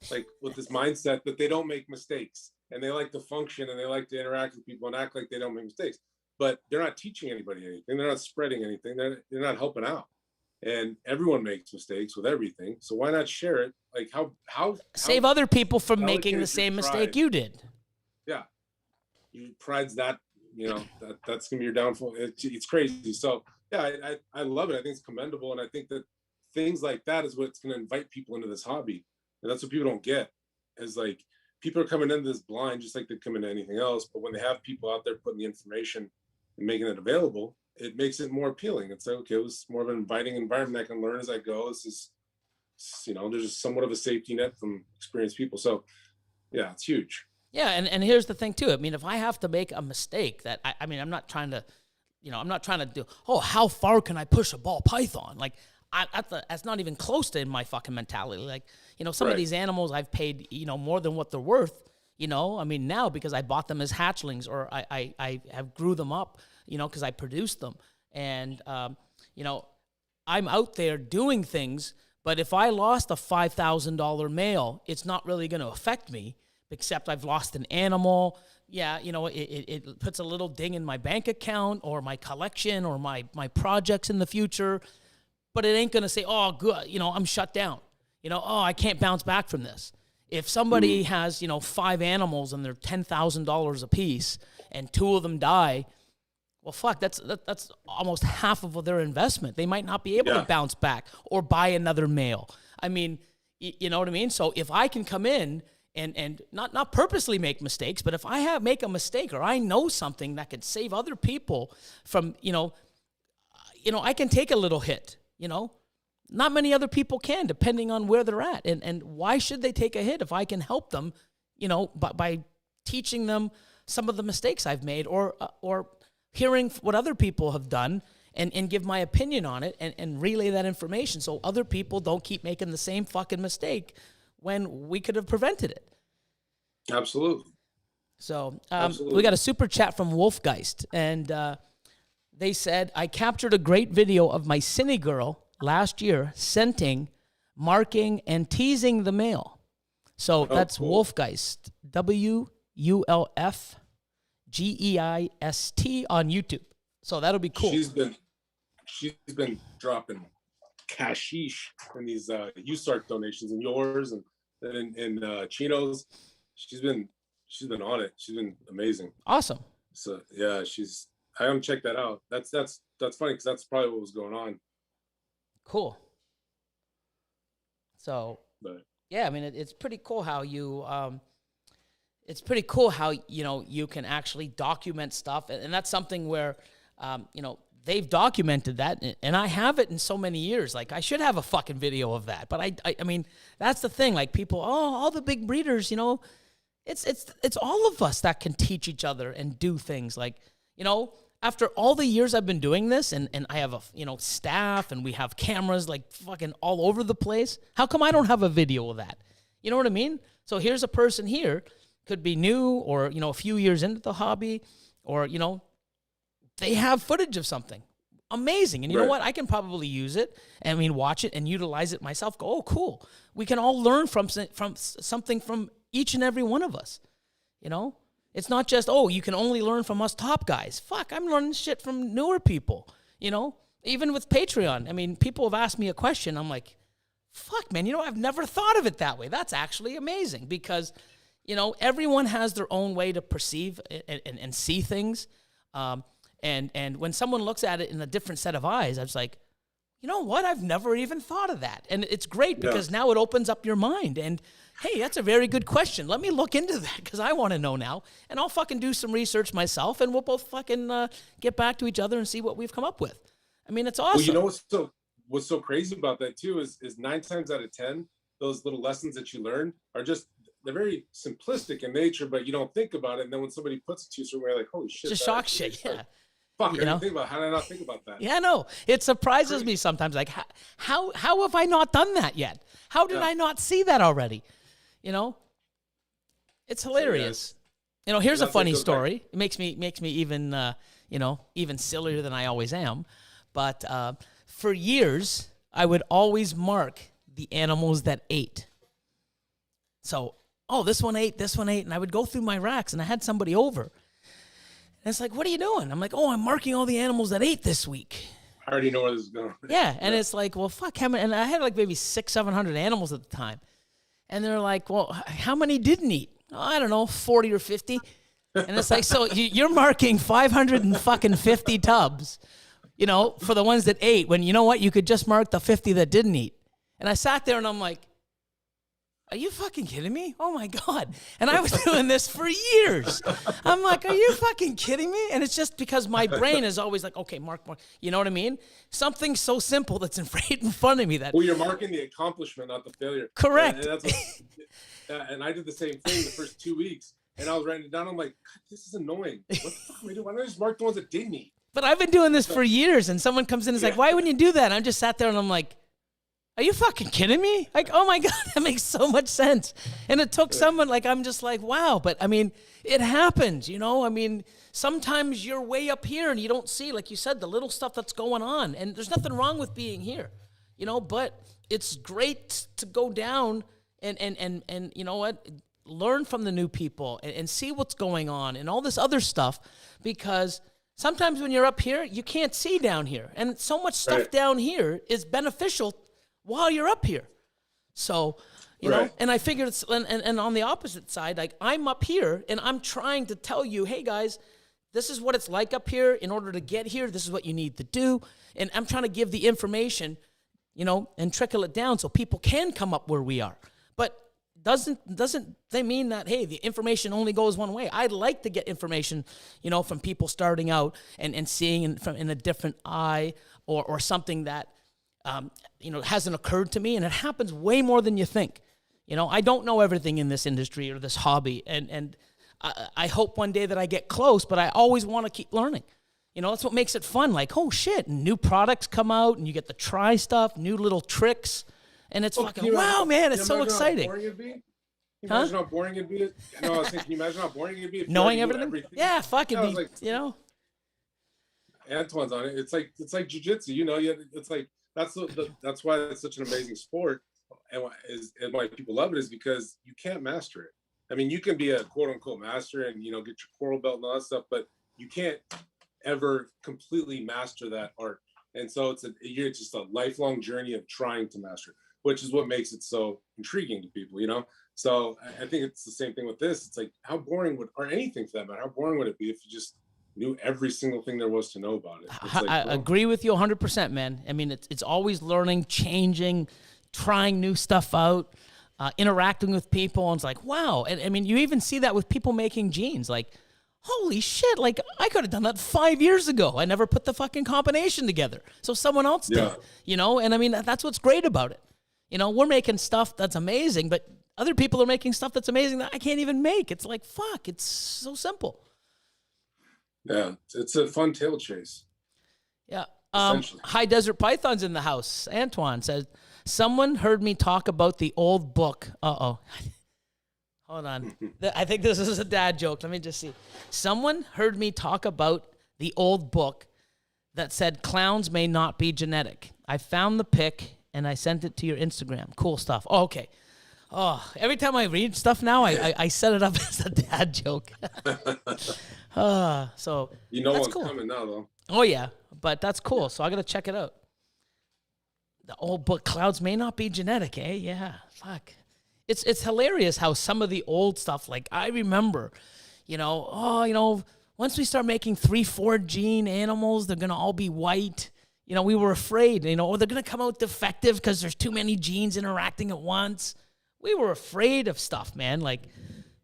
like, with this mindset that they don't make mistakes and they like to function and they like to interact with people and act like they don't make mistakes, but they're not teaching anybody anything. They're not spreading anything. They're not helping out. And everyone makes mistakes with everything. So why not share it? Like how save other people from making the same mistake you did. Yeah. Pride's that, you know, that's going to be your downfall. It's crazy. So yeah, I love it. I think it's commendable. And I think that things like that is what's going to invite people into this hobby. And that's what people don't get is like, people are coming into this blind, just like they come into anything else. But when they have people out there putting the information and making it available, it makes it more appealing. It's like, okay, it was more of an inviting environment. I can learn as I go. This is, you know, there's just somewhat of a safety net from experienced people. So yeah, it's huge. Yeah. And here's the thing too. I mean, if I have to make a mistake that I mean, I'm not trying to do, how far can I push a ball python? Like that's not even close to in my fucking mentality. Like, you know, some of these animals I've paid, you know, more than what they're worth, you know, I mean, now because I bought them as hatchlings or I have grew them up, you know, because I produced them. And, you know, I'm out there doing things, but if I lost a $5,000 male, it's not really going to affect me, except I've lost an animal. Yeah, you know, it puts a little ding in my bank account or my collection or my projects in the future, but it ain't going to say, oh, good, you know, I'm shut down. You know, oh, I can't bounce back from this. If somebody has, you know, 5 animals and they're $10,000 a piece and 2 of them die, well, fuck, that's almost half of their investment. They might not be able to bounce back or buy another male. I mean, you know what I mean? So if I can come in and not purposely make mistakes, but if I make a mistake or I know something that could save other people from, you know, I can take a little hit, you know. Not many other people can, depending on where they're at. And why should they take a hit if I can help them, you know, by teaching them some of the mistakes I've made or hearing what other people have done and give my opinion on it and relay that information so other people don't keep making the same fucking mistake when we could have prevented it. Absolutely. So we got a super chat from Wolfgeist, and they said, I captured a great video of my Cine girl last year scenting, marking, and teasing the male. So Oh, that's cool. Wolfgeist, WULFGEIST on YouTube. So that'll be cool. She's been dropping cashish in these USARC donations and yours and Chino's. She's been on it. She's been amazing. Awesome. So yeah, I haven't checked that out. That's funny because that's probably what was going on. Cool. So But yeah, I mean it's pretty cool how you it's pretty cool how you can actually document stuff, and that's something where they've documented that, and I have it in so many years. Like, I should have a fucking video of that, but I mean, that's the thing. Like, people, all the big breeders, it's all of us that can teach each other and do things. Like, after all the years I've been doing this, and I have a staff, and we have cameras like fucking all over the place. How come I don't have a video of that? You know what I mean? So here's a person here, could be new, or a few years into the hobby, or they have footage of something amazing. And you know what? I can probably use it, and watch it and utilize it myself. Go, oh, cool. We can all learn from something from each and every one of us. It's not just, oh, you can only learn from us top guys. Fuck, I'm learning shit from newer people, Even with Patreon. People have asked me a question. I'm like, fuck, man, I've never thought of it that way. That's actually amazing because, everyone has their own way to perceive and see things. And when someone looks at it in a different set of eyes, I was like, you know what? I've never even thought of that. And it's great because now it opens up your mind. And, hey, that's a very good question. Let me look into that because I want to know now. And I'll fucking do some research myself, and we'll both fucking get back to each other and see what we've come up with. It's awesome. Well, what's so crazy about that, too, is 9 times out of 10, those little lessons that you learn are they're very simplistic in nature, but you don't think about it. And then when somebody puts it to you, so we're like, holy shit. Just shock shit, yeah. Fuck, I didn't think about how did I not think about that? Yeah, no. It surprises me sometimes. Like, how have I not done that yet? How did I not see that already? It's hilarious. So, here's a funny story. It makes me even, even sillier than I always am. But for years, I would always mark the animals that ate. So, oh, this one ate, and I would go through my racks, and I had somebody over. And it's like, what are you doing? I'm like, oh, I'm marking all the animals that ate this week. I already know where this is going. Yeah, and it's like, well, fuck, how many? And I had like maybe 600-700 animals at the time. And they're like, well, how many didn't eat? Oh, I don't know, 40 or 50. And it's like, so you're marking 550 tubs, for the ones that ate, when you know what? You could just mark the 50 that didn't eat. And I sat there and I'm like, are you fucking kidding me? Oh my God. And I was doing this for years. I'm like, are you fucking kidding me? And it's just because my brain is always like, okay, mark. You know what I mean? Something so simple that's right in front of me that. Well, you're marking the accomplishment, not the failure. Correct. And I did the same thing the first 2 weeks. And I was writing it down. I'm like, God, this is annoying. What the fuck am I doing? Why don't I just mark the ones that didn't eat? But I've been doing this for years. And someone comes in and is like, why wouldn't you do that? And I just sat there and I'm like, are you fucking kidding me? Like, oh my God, that makes so much sense. And it took someone, like, I'm just like, wow. But it happens, sometimes you're way up here and you don't see, like you said, the little stuff that's going on. And there's nothing wrong with being here, but it's great to go down and you know what, learn from the new people and see what's going on and all this other stuff, because sometimes when you're up here, you can't see down here. And so much stuff down here is beneficial while you're up here. So, you know, and I figured it's, and on the opposite side, like, I'm up here and I'm trying to tell you, hey guys, this is what it's like up here. In order to get here, this is what you need to do. And I'm trying to give the information, and trickle it down so people can come up where we are. But doesn't they mean that, hey, the information only goes one way? I'd like to get information, from people starting out and seeing in a different eye or something that, hasn't occurred to me, and it happens way more than you think. I don't know everything in this industry or this hobby, and I hope one day that I get close, but I always want to keep learning. That's what makes it fun. Like, oh shit, new products come out, and you get to try stuff, new little tricks, and it's fucking, wow, man, it's so exciting. Can you imagine how boring it'd be? No, I was thinking, can you imagine how boring it'd be if knowing you everything? Yeah, fucking, Antoine's on it. It's like jiu-jitsu, it's like, that's why it's such an amazing sport. and why people love it is because you can't master it. I mean, you can be a quote unquote master and, you know, get your coral belt and all that stuff, but you can't ever completely master that art. And so it's just a lifelong journey of trying to master it, which is what makes it so intriguing to people, you know? So I think it's the same thing with this. It's like, how boring or anything for that matter, how boring would it be if you just knew every single thing there was to know about it? It's like, I agree with you 100%, man. I mean, it's always learning, changing, trying new stuff out, interacting with people. And it's like, wow. And I mean, you even see that with people making jeans. Like, holy shit, like I could have done that 5 years ago. I never put the fucking combination together. So someone else did, you know? And I mean, that's what's great about it. You know, we're making stuff that's amazing, but other people are making stuff that's amazing that I can't even make. It's like, fuck, it's so simple. Yeah, it's a fun tail chase. Yeah. High Desert Python's in the house. Antoine says, someone heard me talk about the old book. Uh-oh. Hold on. I think this is a dad joke. Let me just see. Someone heard me talk about the old book that said clowns may not be genetic. I found the pic and I sent it to your Instagram. Cool stuff. Oh, okay. Oh, every time I read stuff now, I set it up as a dad joke. So you know that's what's cool. coming now, though. Oh, yeah. But that's cool. So I got to check it out. The old book, clouds may not be genetic, eh? Yeah. Fuck. It's hilarious how some of the old stuff, like I remember, once we start making 3-4 gene animals, they're going to all be white. You know, we were afraid, or they're going to come out defective because there's too many genes interacting at once. We were afraid of stuff, man. Like,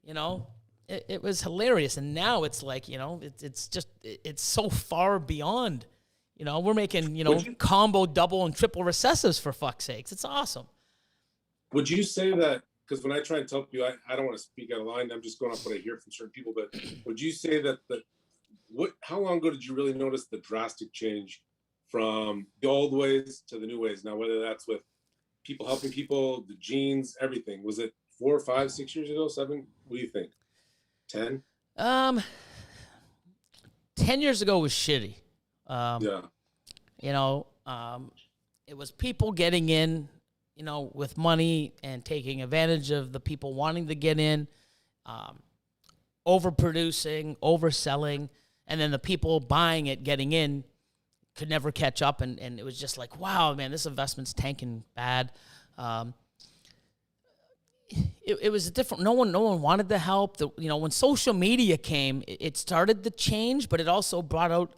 it was hilarious. And now it's like, it's so far beyond, we're making, combo, double, and triple recessives for fuck's sakes. It's awesome. Would you say that, because when I try and tell you, I don't want to speak out of line, I'm just going off what I hear from certain people, but would you say that how long ago did you really notice the drastic change from the old ways to the new ways? Now, whether that's with people helping people, the genes, everything, was it 4, 5, 6 years ago, 7? What do you think? 10? 10 years ago was shitty. Yeah. It was people getting in, with money and taking advantage of the people wanting to get in, overproducing, overselling, and then the people buying it, getting in, could never catch up, and it was just like, wow, man, this investment's tanking bad. It was a different. No one wanted to help. When social media came, it started the change, but it also brought out,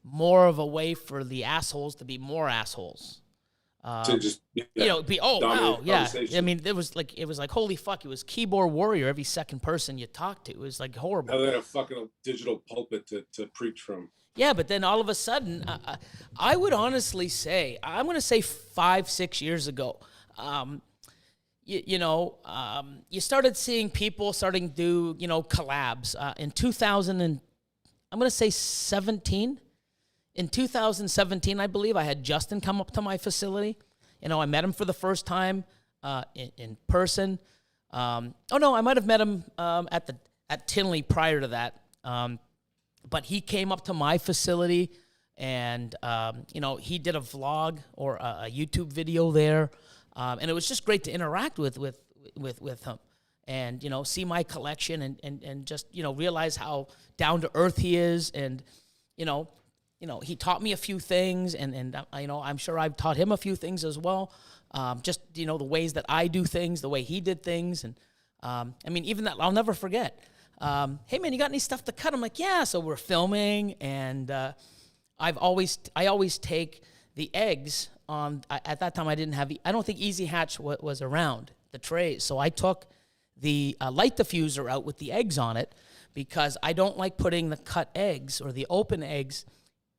more of a way for the assholes to be more assholes. To just wow, yeah. I mean, it was like holy fuck. It was keyboard warrior every second person you talked to. It was like horrible. Now they had a fucking digital pulpit to preach from. Yeah, but then all of a sudden, I would honestly say, I'm going to say 5-6 years ago, you started seeing people starting to do, collabs. In 2000 and I'm going to say 17. In 2017, I believe, I had Justin come up to my facility. I met him for the first time in person. I might have met him at Tinley prior to that. But he came up to my facility, and he did a vlog or a YouTube video there, and it was just great to interact with him, and see my collection and just realize how down to earth he is, and he taught me a few things, and I'm sure I've taught him a few things as well. Just the ways that I do things, the way he did things, and even that I'll never forget. Hey man, you got any stuff to cut? I'm like, yeah. So we're filming, and I always take the eggs on. At that time, I don't think Easy Hatch was around the trays, so I took the light diffuser out with the eggs on it because I don't like putting the cut eggs or the open eggs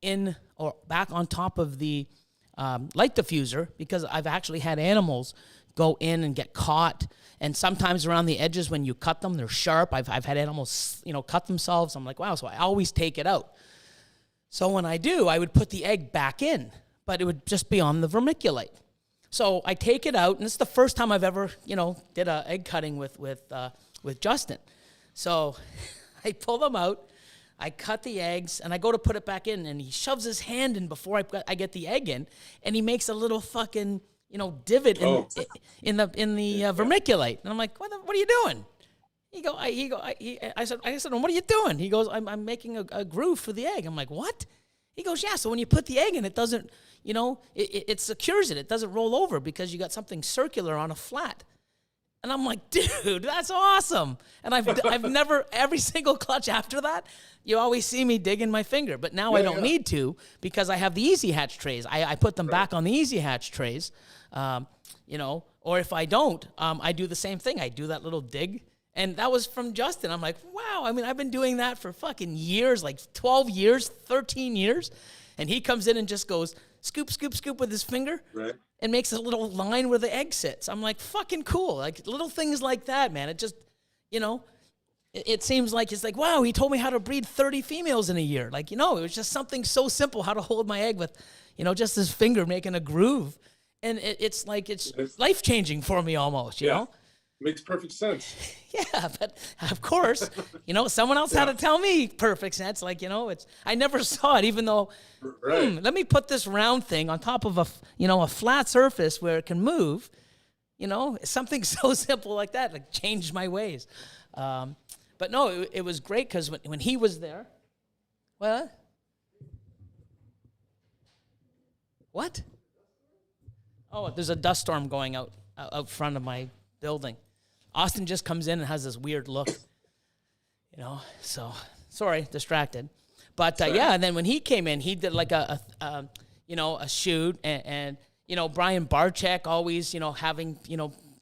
in or back on top of the light diffuser, because I've actually had animals go in and get caught, and sometimes around the edges when you cut them, they're sharp. I've had animals cut themselves. I'm like, wow. So I always take it out. So when I do, I would put the egg back in, but it would just be on the vermiculite. So I take it out, and it's the first time I've ever did a egg cutting with Justin. So I pull them out, I cut the eggs, and I go to put it back in, and he shoves his hand in before I get the egg in, and he makes a little fucking divot Oh. in the vermiculite. And I'm like, what are you doing? I said, well, what are you doing? He goes, I'm making a groove for the egg. I'm like, what? He goes, yeah, so when you put the egg in, it doesn't, it secures it. It doesn't roll over because you got something circular on a flat. And I'm like, dude, that's awesome. And I've never, every single clutch after that, you always see me digging my finger. But now I don't need to because I have the Easy Hatch trays. I put them back on the Easy Hatch trays, or if I don't, I do the same thing. I do that little dig. And that was from Justin. I'm like, wow. I mean, I've been doing that for fucking years, like 12 years, 13 years. And he comes in and just goes, scoop, scoop, scoop with his finger. Right. And makes a little line where the egg sits. I'm like, fucking cool. Like, little things like that, man. It just, it seems like it's like, wow, he told me how to breed 30 females in a year. Like, it was just something so simple, how to hold my egg with, just his finger making a groove. And it's like, it's life-changing for me almost, you know? Makes perfect sense. Yeah, but of course, someone else had to tell me perfect sense. Like, I never saw it, even though, let me put this round thing on top of a flat surface where it can move, something so simple like that, like changed my ways. But no, it was great because when he was there, what? Oh, there's a dust storm going out front of my building. Austin just comes in and has this weird look, so sorry, distracted. But and then when he came in, he did like a shoot and Brian Barczyk always, having,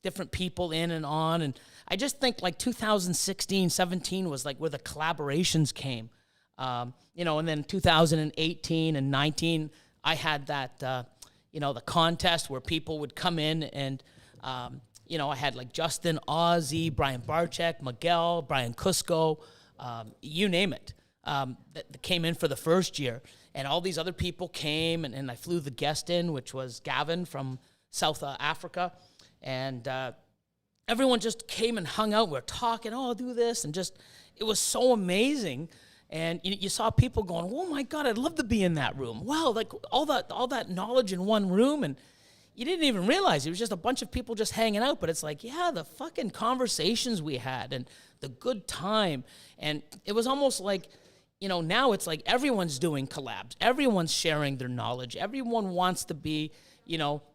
different people in and on. And I just think like 2016, 17 was like where the collaborations came, and then 2018 and 19, I had that, the contest where people would come in and, I had like Justin, Ozzy, Brian Barczyk, Miguel, Brian Cusco, you name it, that came in for the first year. And all these other people came, and I flew the guest in, which was Gavin from South Africa. And everyone just came and hung out. We're talking, I'll do this. And just, it was so amazing. And you saw people going, oh my God, I'd love to be in that room. Wow, like all that knowledge in one room. And you didn't even realize it was just a bunch of people just hanging out. But it's like, the fucking conversations we had and the good time. And it was almost like, now it's like everyone's doing collabs. Everyone's sharing their knowledge. Everyone wants to be,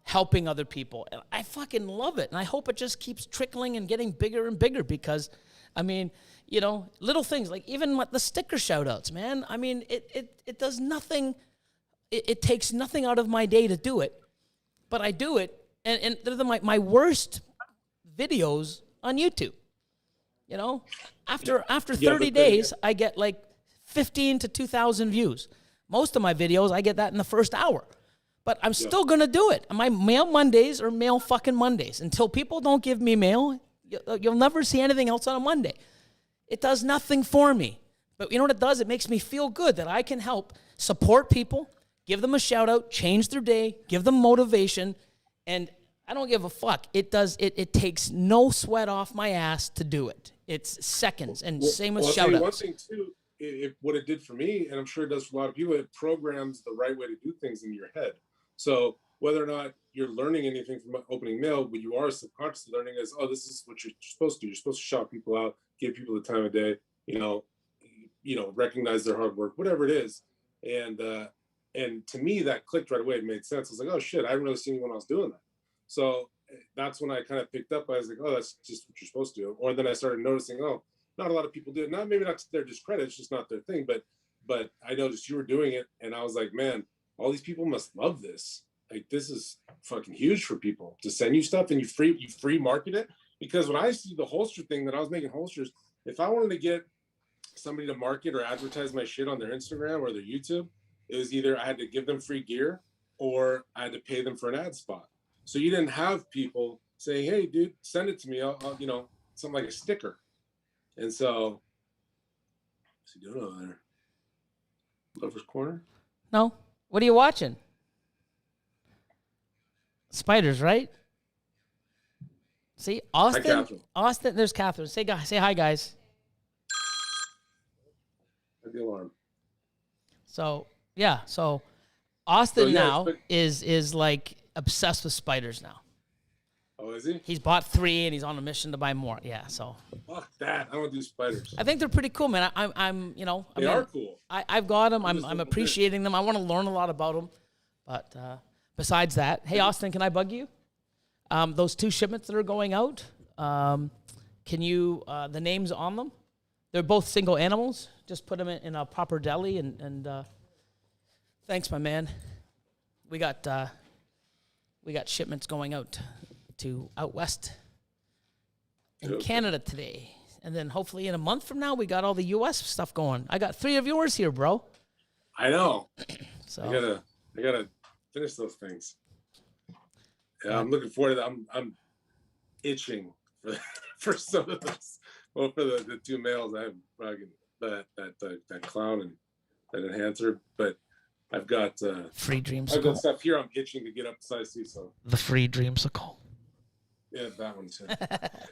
helping other people. And I fucking love it. And I hope it just keeps trickling and getting bigger and bigger because, I mean, little things like even the sticker shout outs, man. I mean, it does nothing. It takes nothing out of my day to do it. But I do it, and they're my worst videos on YouTube. After 30 days, I get like 15 to 2,000 views. Most of my videos, I get that in the first hour. But I'm still going to do it. My mail Mondays are mail fucking Mondays. Until people don't give me mail, you'll never see anything else on a Monday. It does nothing for me. But you know what it does? It makes me feel good that I can help support people, give them a shout out, change their day, give them motivation, and I don't give a fuck. It takes no sweat off my ass to do it. It's seconds, and same with shout outs. One thing too, what it did for me, and I'm sure it does for a lot of people, it programs the right way to do things in your head. So whether or not you're learning anything from opening mail, what you are subconsciously learning is, this is what you're supposed to do. You're supposed to shout people out, give people the time of day, recognize their hard work, whatever it is. And to me, that clicked right away. It made sense. I was like, oh shit, I haven't really seen anyone else doing that. So that's when I kind of picked up. I was like, oh, that's just what you're supposed to do. Or then I started noticing, not a lot of people do it. Maybe not to their discredit, it's just not their thing. But I noticed you were doing it, and I was like, man, all these people must love this. Like, this is fucking huge for people to send you stuff, and you free market it. Because when I see the holster thing that I was making holsters, if I wanted to get somebody to market or advertise my shit on their Instagram or their YouTube, it was either I had to give them free gear or I had to pay them for an ad spot. So you didn't have people saying, hey, dude, send it to me. I'll something like a sticker. And so, what's he doing over there? Lover's Corner? No. What are you watching? Spiders, right? See, Austin. Hi, Catherine. Austin, there's Catherine. Say hi, guys. The alarm. So Austin now is like, obsessed with spiders now. Oh, is he? He's bought 3 and he's on a mission to buy more. Yeah, so. Fuck that. I don't do spiders. I think they're pretty cool, man. I'm you know. They are cool. I've got them. I'm appreciating them. I want to learn a lot about them. But besides that, hey, Austin, can I bug you? Those 2 shipments that are going out, can you, the names on them? They're both single animals. Just put them in a proper deli and thanks, my man. We got shipments going out west in Canada today. And then hopefully in a month from now, we got all the U.S. stuff going. I got 3 of yours here, bro. I know. So I gotta finish those things. Yeah, I'm looking forward to that. I'm itching for some of those. Well, for the 2 males, I have that clown and that enhancer, but I've got free dreamsicle. I've got stuff here. I'm itching to get up to size C. So the free dreamsicle. Yeah, that one too.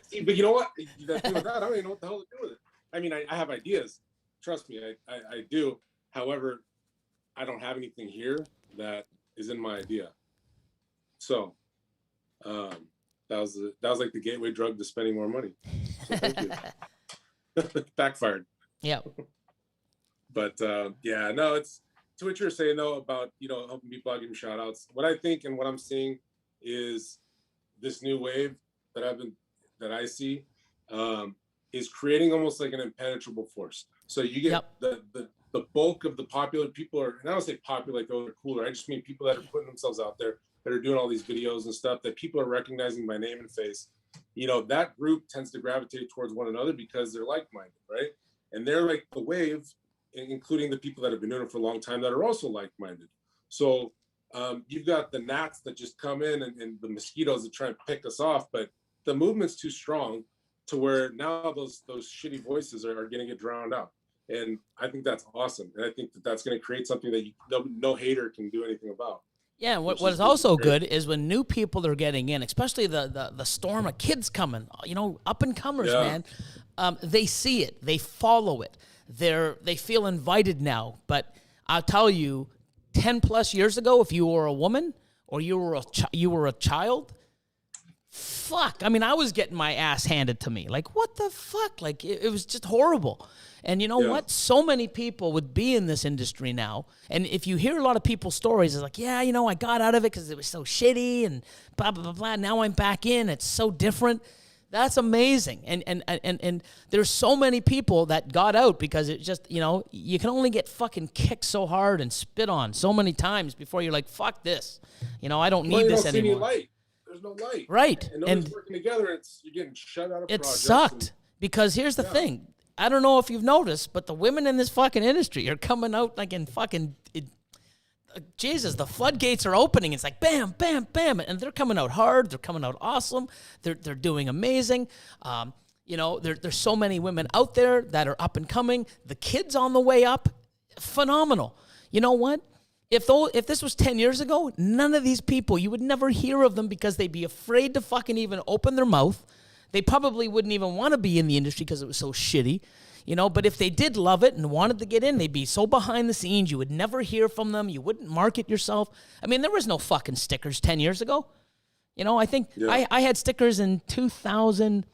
See, but you know what? That thing with that, I don't even know what the hell to do with it. I mean, I have ideas. Trust me, I do. However, I don't have anything here that is in my idea. So that was like the gateway drug to spending more money. So thank you. Backfired. Yeah. But yeah, no, it's to what you're saying though about helping people out, giving shout outs. What I think and what I'm seeing is this new wave that I see is creating almost like an impenetrable force. So you get the bulk of the popular people are, and I don't say popular like, oh, they're cooler. I just mean people that are putting themselves out there, that are doing all these videos and stuff that people are recognizing by name and face. That group tends to gravitate towards one another because they're like-minded, right? And they're like the wave, including the people that have been doing it for a long time that are also like-minded. So you've got the gnats that just come in and the mosquitoes that try and pick us off, but the movement's too strong to where now those shitty voices are going to get drowned out. And I think that's awesome. And I think that's going to create something that no hater can do anything about. Yeah, what is also good is when new people are getting in, especially the storm of kids coming, up and comers, man. They see it, they follow it, they feel invited now. But I'll tell you, 10 plus years ago, if you were a woman or you were a child, fuck. I mean, I was getting my ass handed to me. Like, what the fuck? Like, it was just horrible. And you know what? So many people would be in this industry now. And if you hear a lot of people's stories, it's like, yeah, I got out of it because it was so shitty and blah, blah, blah, blah. Now I'm back in. It's so different. That's amazing. And there's so many people that got out because it just, you can only get fucking kicked so hard and spit on so many times before you're like, fuck this. I don't need this anymore. See any light. There's no light. Right. And nobody's working together. You're getting shut out of projects. It sucked because here's the thing. I don't know if you've noticed, but the women in this fucking industry are coming out like in fucking... Jesus, the floodgates are opening. It's like bam, bam, bam, and they're coming out hard. They're coming out awesome. They're doing amazing. There's so many women out there that are up and coming. The kids on the way up, phenomenal. You know what? If this was 10 years ago, none of these people, you would never hear of them because they'd be afraid to fucking even open their mouth. They probably wouldn't even want to be in the industry because it was so shitty. But if they did love it and wanted to get in, they'd be so behind the scenes, you would never hear from them. You wouldn't market yourself. I mean, there was no fucking stickers 10 years ago. I think I had stickers in 2000.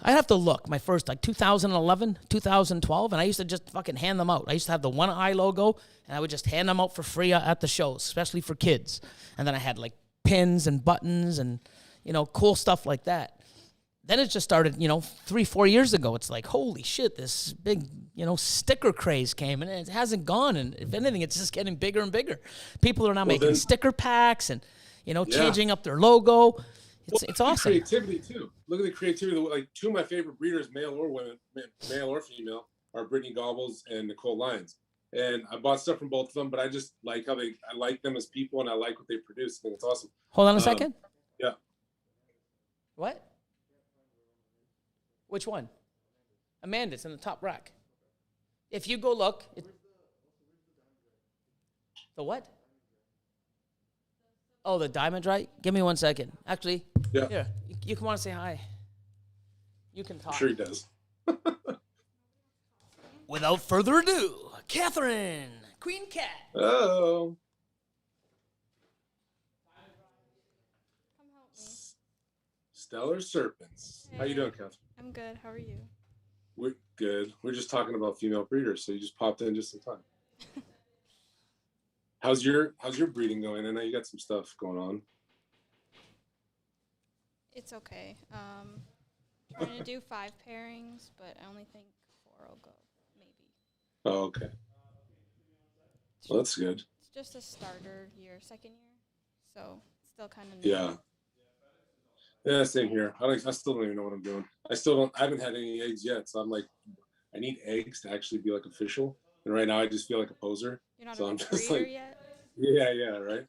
I'd have to look. My first, 2011, 2012, and I used to just fucking hand them out. I used to have the One Eye logo, and I would just hand them out for free at the shows, especially for kids. And then I had, pins and buttons and, cool stuff like that. Then it just started, 3-4 years ago. It's like, holy shit, this big, sticker craze came, and it hasn't gone. And if anything, it's just getting bigger and bigger. People are now making sticker packs and, changing up their logo. It's awesome. Creativity, too. Look at the creativity. Like, 2 of my favorite breeders, male or female, are Brittany Gobbles and Nicole Lyons. And I bought stuff from both of them, but I just like I like them as people, and I like what they produce. I think it's awesome. Hold on a second. Yeah. What? Which one? Amanda's in the top rack. If you go look, the what? Oh, the diamond, right? Give me 1 second. Actually, here, you can want to say hi. You can talk. I'm sure he does. Without further ado, Catherine, Queen Cat. Oh. Stellar Serpents. How you doing, Catherine? I'm good. How are you? We're good. We're just talking about female breeders, so you just popped in just in time. How's your breeding going? I know you got some stuff going on. It's okay. Trying to do 5 pairings, but I only think 4 will go, maybe. Oh, okay. Well, that's good. It's just a starter year, second year, so it's still kind of new. Yeah. Yeah, same here. I still don't even know what I'm doing. I haven't had any eggs yet, so I'm like, I need eggs to actually be like official. And right now I just feel like a poser. You're not So a I'm just breeder like, yet? yeah, right.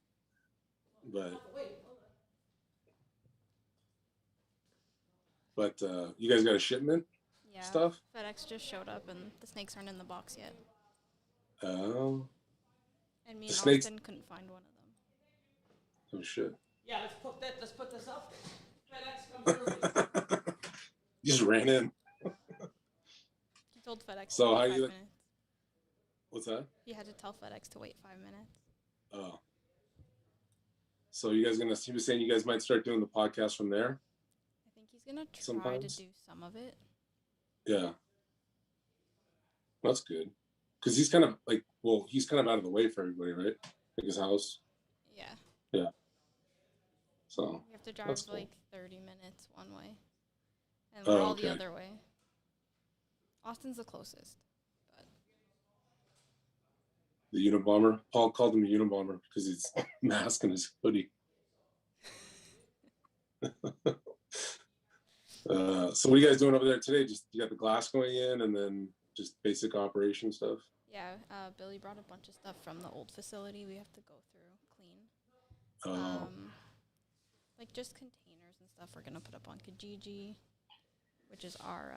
But you guys got a shipment Yeah. stuff? FedEx just showed up and the snakes aren't in the box yet. Oh. And me The and snakes. Austin couldn't find one of them. Oh shit. Yeah, let's put this up. FedEx comes early. You just ran in. He told FedEx So to how wait 5 you? minutes. What's that? He had to tell FedEx to wait 5 minutes. Oh. So you guys he was saying you guys might start doing the podcast from there? I think he's going to try Sometimes? to do some of it. Yeah. That's good. Because he's kind of like, he's kind of out of the way for everybody, right? Like his house. Yeah. Yeah. So. You have to drive That's cool. like 30 minutes one way. And we're all the other way. Austin's the closest. But The Unabomber. Paul called him a Unabomber because he's masking his hoodie. So what are you guys doing over there today? Just you got the glass going in and then just basic operation stuff? yeah, Billy brought a bunch of stuff from the old facility we have to go through, clean. Like just containers and stuff we're going to put up on Kijiji, which is our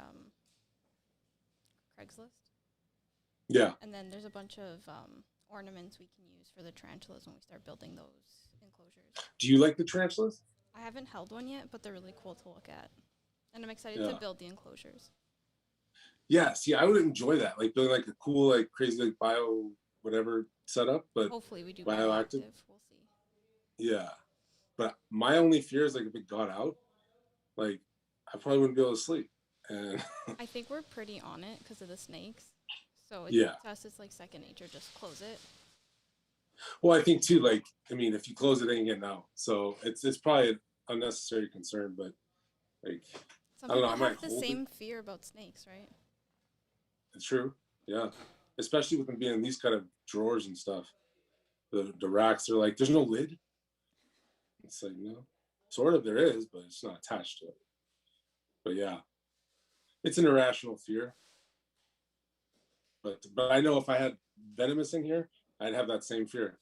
Craigslist. Yeah. And then there's a bunch of ornaments we can use for the tarantulas when we start building those enclosures. Do you like the tarantulas? I haven't held one yet, but they're really cool to look at. And I'm excited to build the enclosures. Yeah, see, I would enjoy that, like building like a cool, like crazy, like bio whatever setup. But hopefully we do bioactive. We'll see. Yeah, but my only fear is like if it got out, like I probably wouldn't be able to sleep. And I think we're pretty on it because of the snakes. So to us, it's like second nature. Just close it. Well, I think too, like, I mean, if you close it, then you get out. So it's probably an unnecessary concern, but like, some I don't know. I people might have the same fear about snakes, right? It's true. Yeah. Especially with them being in these kind of drawers and stuff. The racks are like, there's no lid. It's like, no, sort of there is, but it's not attached to it. But yeah, it's an irrational fear. But I know if I had venomous in here, I'd have that same fear.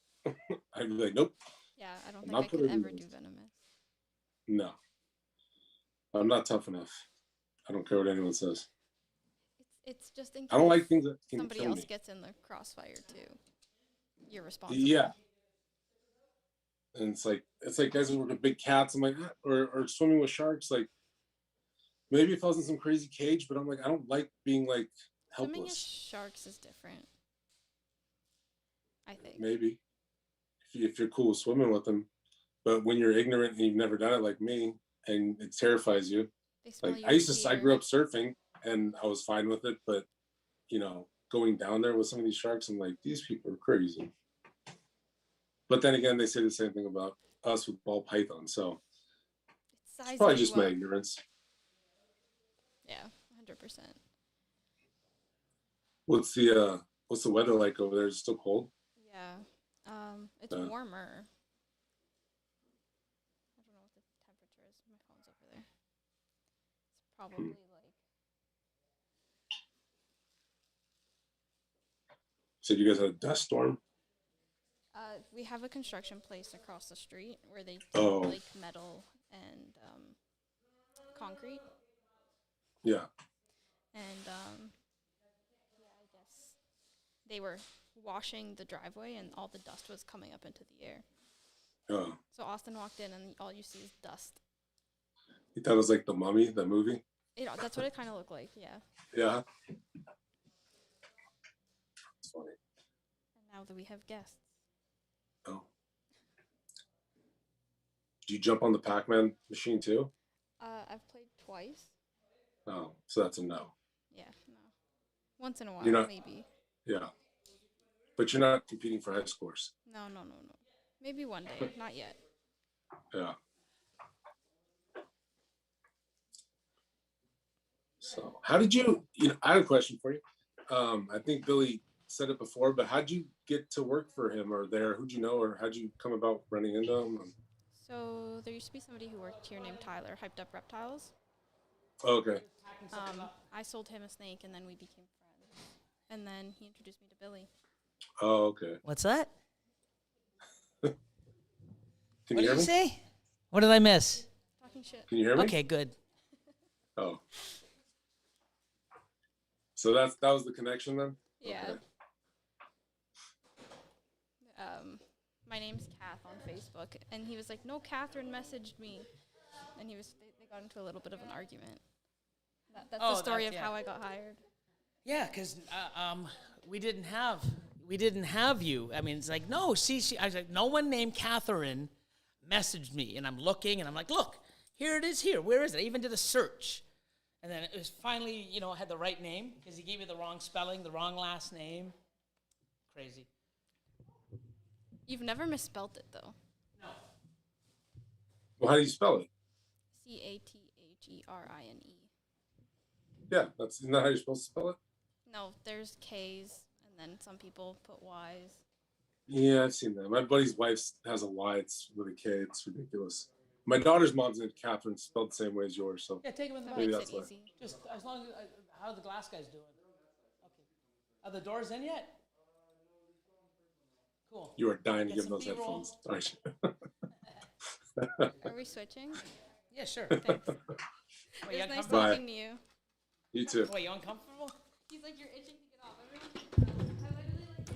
I'd be like, nope. Yeah, I don't think I could ever do venomous. No. I'm not tough enough. I don't care what anyone says. It's just in case I don't like things that can somebody kill else me. gets in the crossfire too. You're responsible. Yeah. And it's like guys who work with big cats. I'm like, or swimming with sharks. Like, maybe if I was in some crazy cage, but I'm like, I don't like being like helpless. Swimming with sharks is different, I think. Maybe if you're cool with swimming with them, but when you're ignorant and you've never done it like me, and it terrifies you. Like I grew up surfing and I was fine with it, but you know, going down there with some of these sharks, I'm like, these people are crazy. But then again, they say the same thing about us with ball pythons, so it's probably just my ignorance. Yeah, 100%. What's the weather like over there? Is it still cold? Yeah, it's warmer. I don't know what the temperature is. My phone's over there. It's probably like. So you guys had a dust storm? We have a construction place across the street where they do like metal and concrete. Yeah. And yeah, I guess they were washing the driveway and all the dust was coming up into the air. Oh. So Austin walked in and all you see is dust. You thought it was like The Mummy, the movie? That's what it kind of looked like, yeah. Yeah. It's funny. And now that we have guests. Oh. Do you jump on the Pac-Man machine too? I've played twice. Oh, so that's a no. Yeah, no. Once in a while, You're not- maybe. Yeah. But you're not competing for high scores. No. Maybe one day, not yet. Yeah. So how did you know, I have a question for you. I think Billy said it before, but how'd you get to work for him or there? Who'd you know, or how'd you come about running into him? So there used to be somebody who worked here named Tyler, hyped up reptiles. Okay. I sold him a snake, and then we became friends. And then he introduced me to Billy. Oh, okay. What's that? Can What you did hear you me? say? What did I miss? Talking shit. Can you hear me? Okay, good. Oh. So that was the connection then? Yeah. Okay. My name's Kath on Facebook, and he was like, "No, Catherine messaged me," and they got into a little bit of an argument. That's the story of how I got hired. Yeah, because we didn't have you. I mean, it's like, no, I was like, no one named Catherine messaged me, and I'm looking, and I'm like, look, here it is. Here, where is it? I even did a search, and then it was finally, I had the right name because he gave me the wrong spelling, the wrong last name. Crazy. You've never misspelled it though. No. Well, how do you spell it? Catherine. Yeah, isn't that how you're supposed to spell it? No, there's K's, and then some people put Y's. Yeah, I've seen that. My buddy's wife has a Y. It's with a K. It's ridiculous. My daughter's mom's named Catherine, spelled the same way as yours. So Yeah, take him in the That back. Maybe makes that's it why. easy. Just as long as how are the glass guys doing? Okay. Are the doors in yet? Cool. you are dying to Get give some those B-roll. headphones. Aren't you? Are we switching? Yeah, sure. Thanks. Wait, you It was nice uncomfortable? talking to you. You too. Wait, you uncomfortable? He's like, "You're itching to get off." Everyone, I literally like.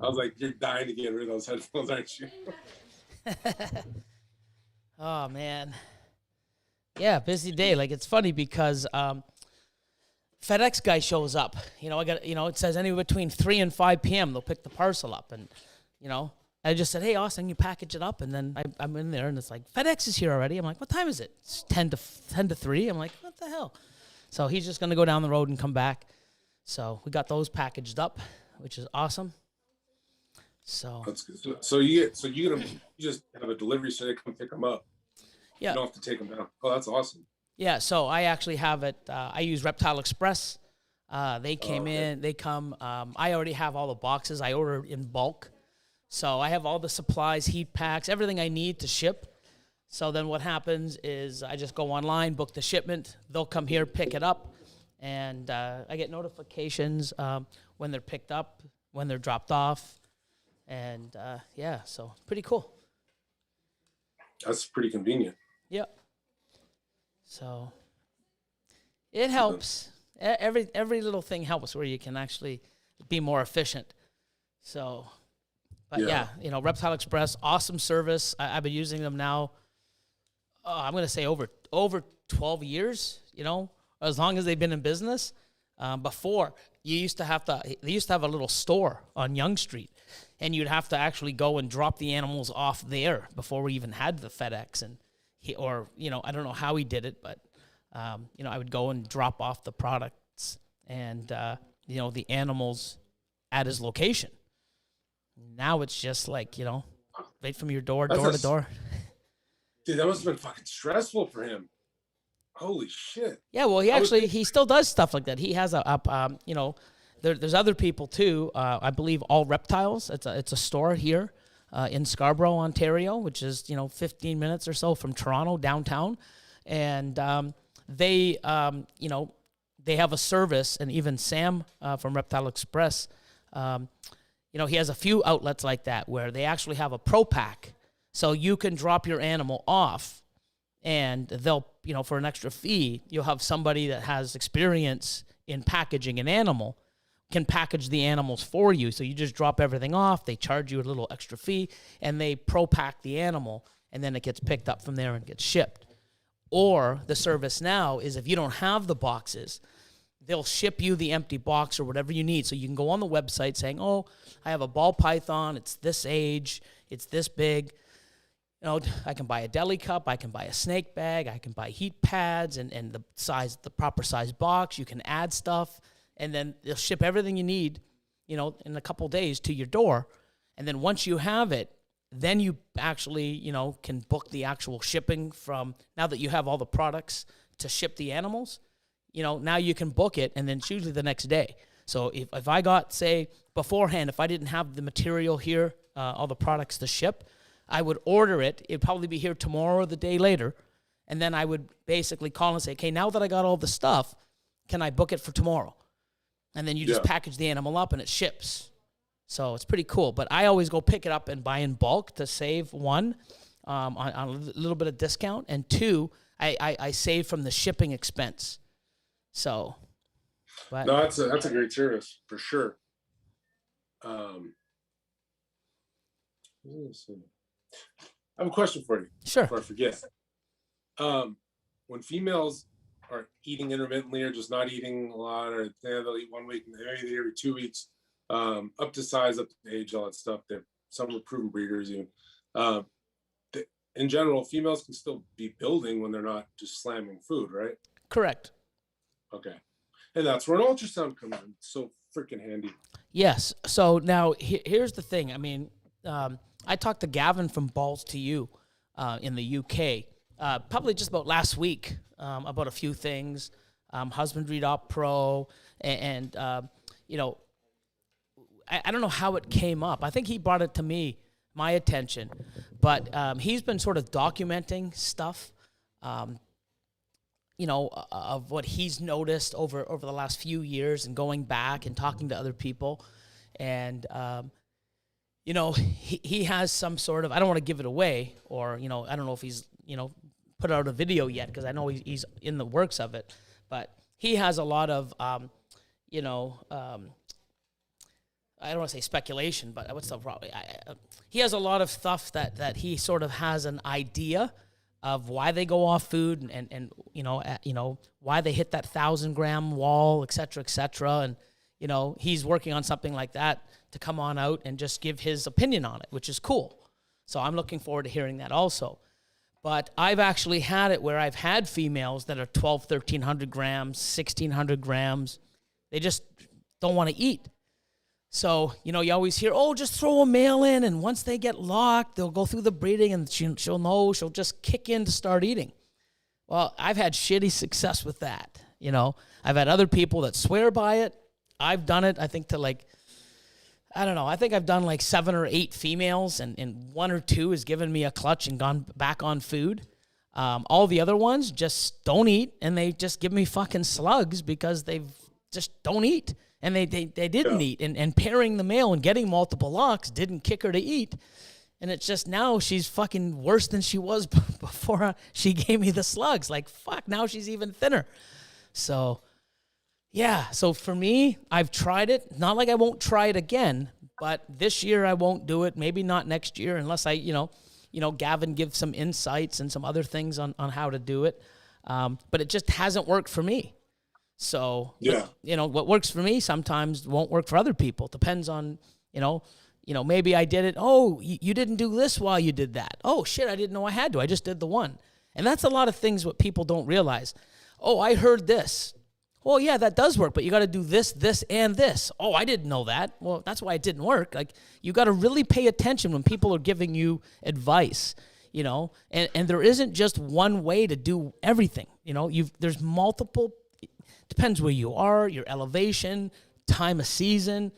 I was like, you're dying to get rid of those headphones, aren't you? Oh man. Yeah, busy day. Like it's funny because FedEx guy shows up. I got it says anywhere between 3 and 5 p.m. they'll pick the parcel up, and I just said, hey Austin, you package it up, and then I'm in there and it's like FedEx is here already. I'm like, what time is it? It's 10 to 3. I'm like, what the hell? So he's just gonna go down the road and come back. So we got those packaged up, which is awesome. So That's good. So you just have a delivery so they come pick them up. yeah. You don't have to take them down. Oh, that's awesome. Yeah, so I actually have it. I use Reptile Express. They came okay. in. They come. I already have all the boxes. I order in bulk. So I have all the supplies, heat packs, everything I need to ship. So then what happens is I just go online, book the shipment. They'll come here, pick it up. And I get notifications when they're picked up, when they're dropped off. And yeah, so pretty cool. That's pretty convenient. Yep. So it helps. Every little thing helps where you can actually be more efficient. So, but yeah, Reptile Express, awesome service. I've been using them now. I'm going to say over 12 years. As long as they've been in business. Before they used to have a little store on Yonge Street, and you'd have to actually go and drop the animals off there before we even had the FedEx. And I don't know how he did it, but I would go and drop off the products and the animals at his location. Now it's just like right from your door to door. Dude, that must have been fucking stressful for him. Holy shit. Yeah, well, he still does stuff like that. He has there's other people too. I believe All Reptiles. It's a store here in Scarborough, Ontario, which is 15 minutes or so from Toronto downtown, and they have a service, and even Sam from Reptile Express, he has a few outlets like that where they actually have a pro pack, so you can drop your animal off, and they'll for an extra fee, you'll have somebody that has experience in packaging an animal can package the animals for you. So you just drop everything off, they charge you a little extra fee, and they pro pack the animal, and then it gets picked up from there and gets shipped. Or the service now is if you don't have the boxes, they'll ship you the empty box or whatever you need. So you can go on the website saying, oh, I have a ball python, it's this age, it's this big. You know, I can buy a deli cup, I can buy a snake bag, I can buy heat pads and the proper size box. You can add stuff, and then they'll ship everything you need, you know, in a couple days to your door. And then once you have it, then you actually, you know, can book the actual shipping from, now that you have all the products to ship the animals, you know, now you can book it, and then it's usually the next day. So if I got, say, beforehand, if I didn't have the material here, all the products to ship, I would order it. It'd probably be here tomorrow or the day later. And then I would basically call and say, okay, now that I got all the stuff, can I book it for tomorrow? And then you just package the animal up and it ships. So it's pretty cool. But I always go pick it up and buy in bulk to save, one, on a little bit of discount. And two, I save from the shipping expense. So. But, no, that's a great service for sure. I have a question for you. Sure. Before I forget. When females are eating intermittently or just not eating a lot, or they'll eat 1 week and they eat every 2 weeks, up to size, up to age, all that stuff. Some are proven breeders even. In general, females can still be building when they're not just slamming food, right? Correct. Okay. And that's where an ultrasound comes in. It's so freaking handy. Yes. So now here's the thing. I mean, I talked to Gavin from Balls to You in the UK, probably just about last week, about a few things, Husbandry.pro, and you know, I don't know how it came up. I think he brought it to my attention, but he's been sort of documenting stuff, you know, of what he's noticed over the last few years, and going back and talking to other people, and you know, he has some sort of, I don't want to give it away, or, you know, I don't know if he's, you know, put out a video yet, because I know he's in the works of it, but he has a lot of, you know, I don't want to say speculation, but what's the problem? He has a lot of stuff that he sort of has an idea of why they go off food, and you know, why they hit that 1,000-gram wall, et cetera, and, you know, he's working on something like that to come on out and just give his opinion on it, which is cool. So I'm looking forward to hearing that also. But I've actually had it where I've had females that are 1,200, 1,300 grams, 1,600 grams. They just don't want to eat. So, you know, you always hear, oh, just throw a male in, and once they get locked, they'll go through the breeding, and she'll know, she'll just kick in to start eating. Well, I've had shitty success with that, you know. I've had other people that swear by it. I've done it, I think, to like, I don't know, I think I've done like 7 or 8 females, and 1 or 2 has given me a clutch and gone back on food. All the other ones just don't eat, and they just give me fucking slugs because they just don't eat. And they didn't eat. And pairing the male and getting multiple locks didn't kick her to eat. And it's just now she's fucking worse than she was before she gave me the slugs. Like, fuck, now she's even thinner. So, yeah. So for me, I've tried it. Not like I won't try it again, but this year I won't do it. Maybe not next year, unless I, you know, Gavin gives some insights and some other things on how to do it. But it just hasn't worked for me. So, yeah, you know, what works for me sometimes won't work for other people. Depends on, you know, maybe I did it. Oh, you didn't do this while you did that. Oh, shit, I didn't know I had to. I just did the one. And that's a lot of things what people don't realize. Oh, I heard this. Well, yeah, that does work, but you got to do this, this, and this. Oh, I didn't know that. Well, that's why it didn't work. Like, you got to really pay attention when people are giving you advice, you know, and there isn't just one way to do everything. You know, there's multiple. Depends where you are, your elevation, time of season,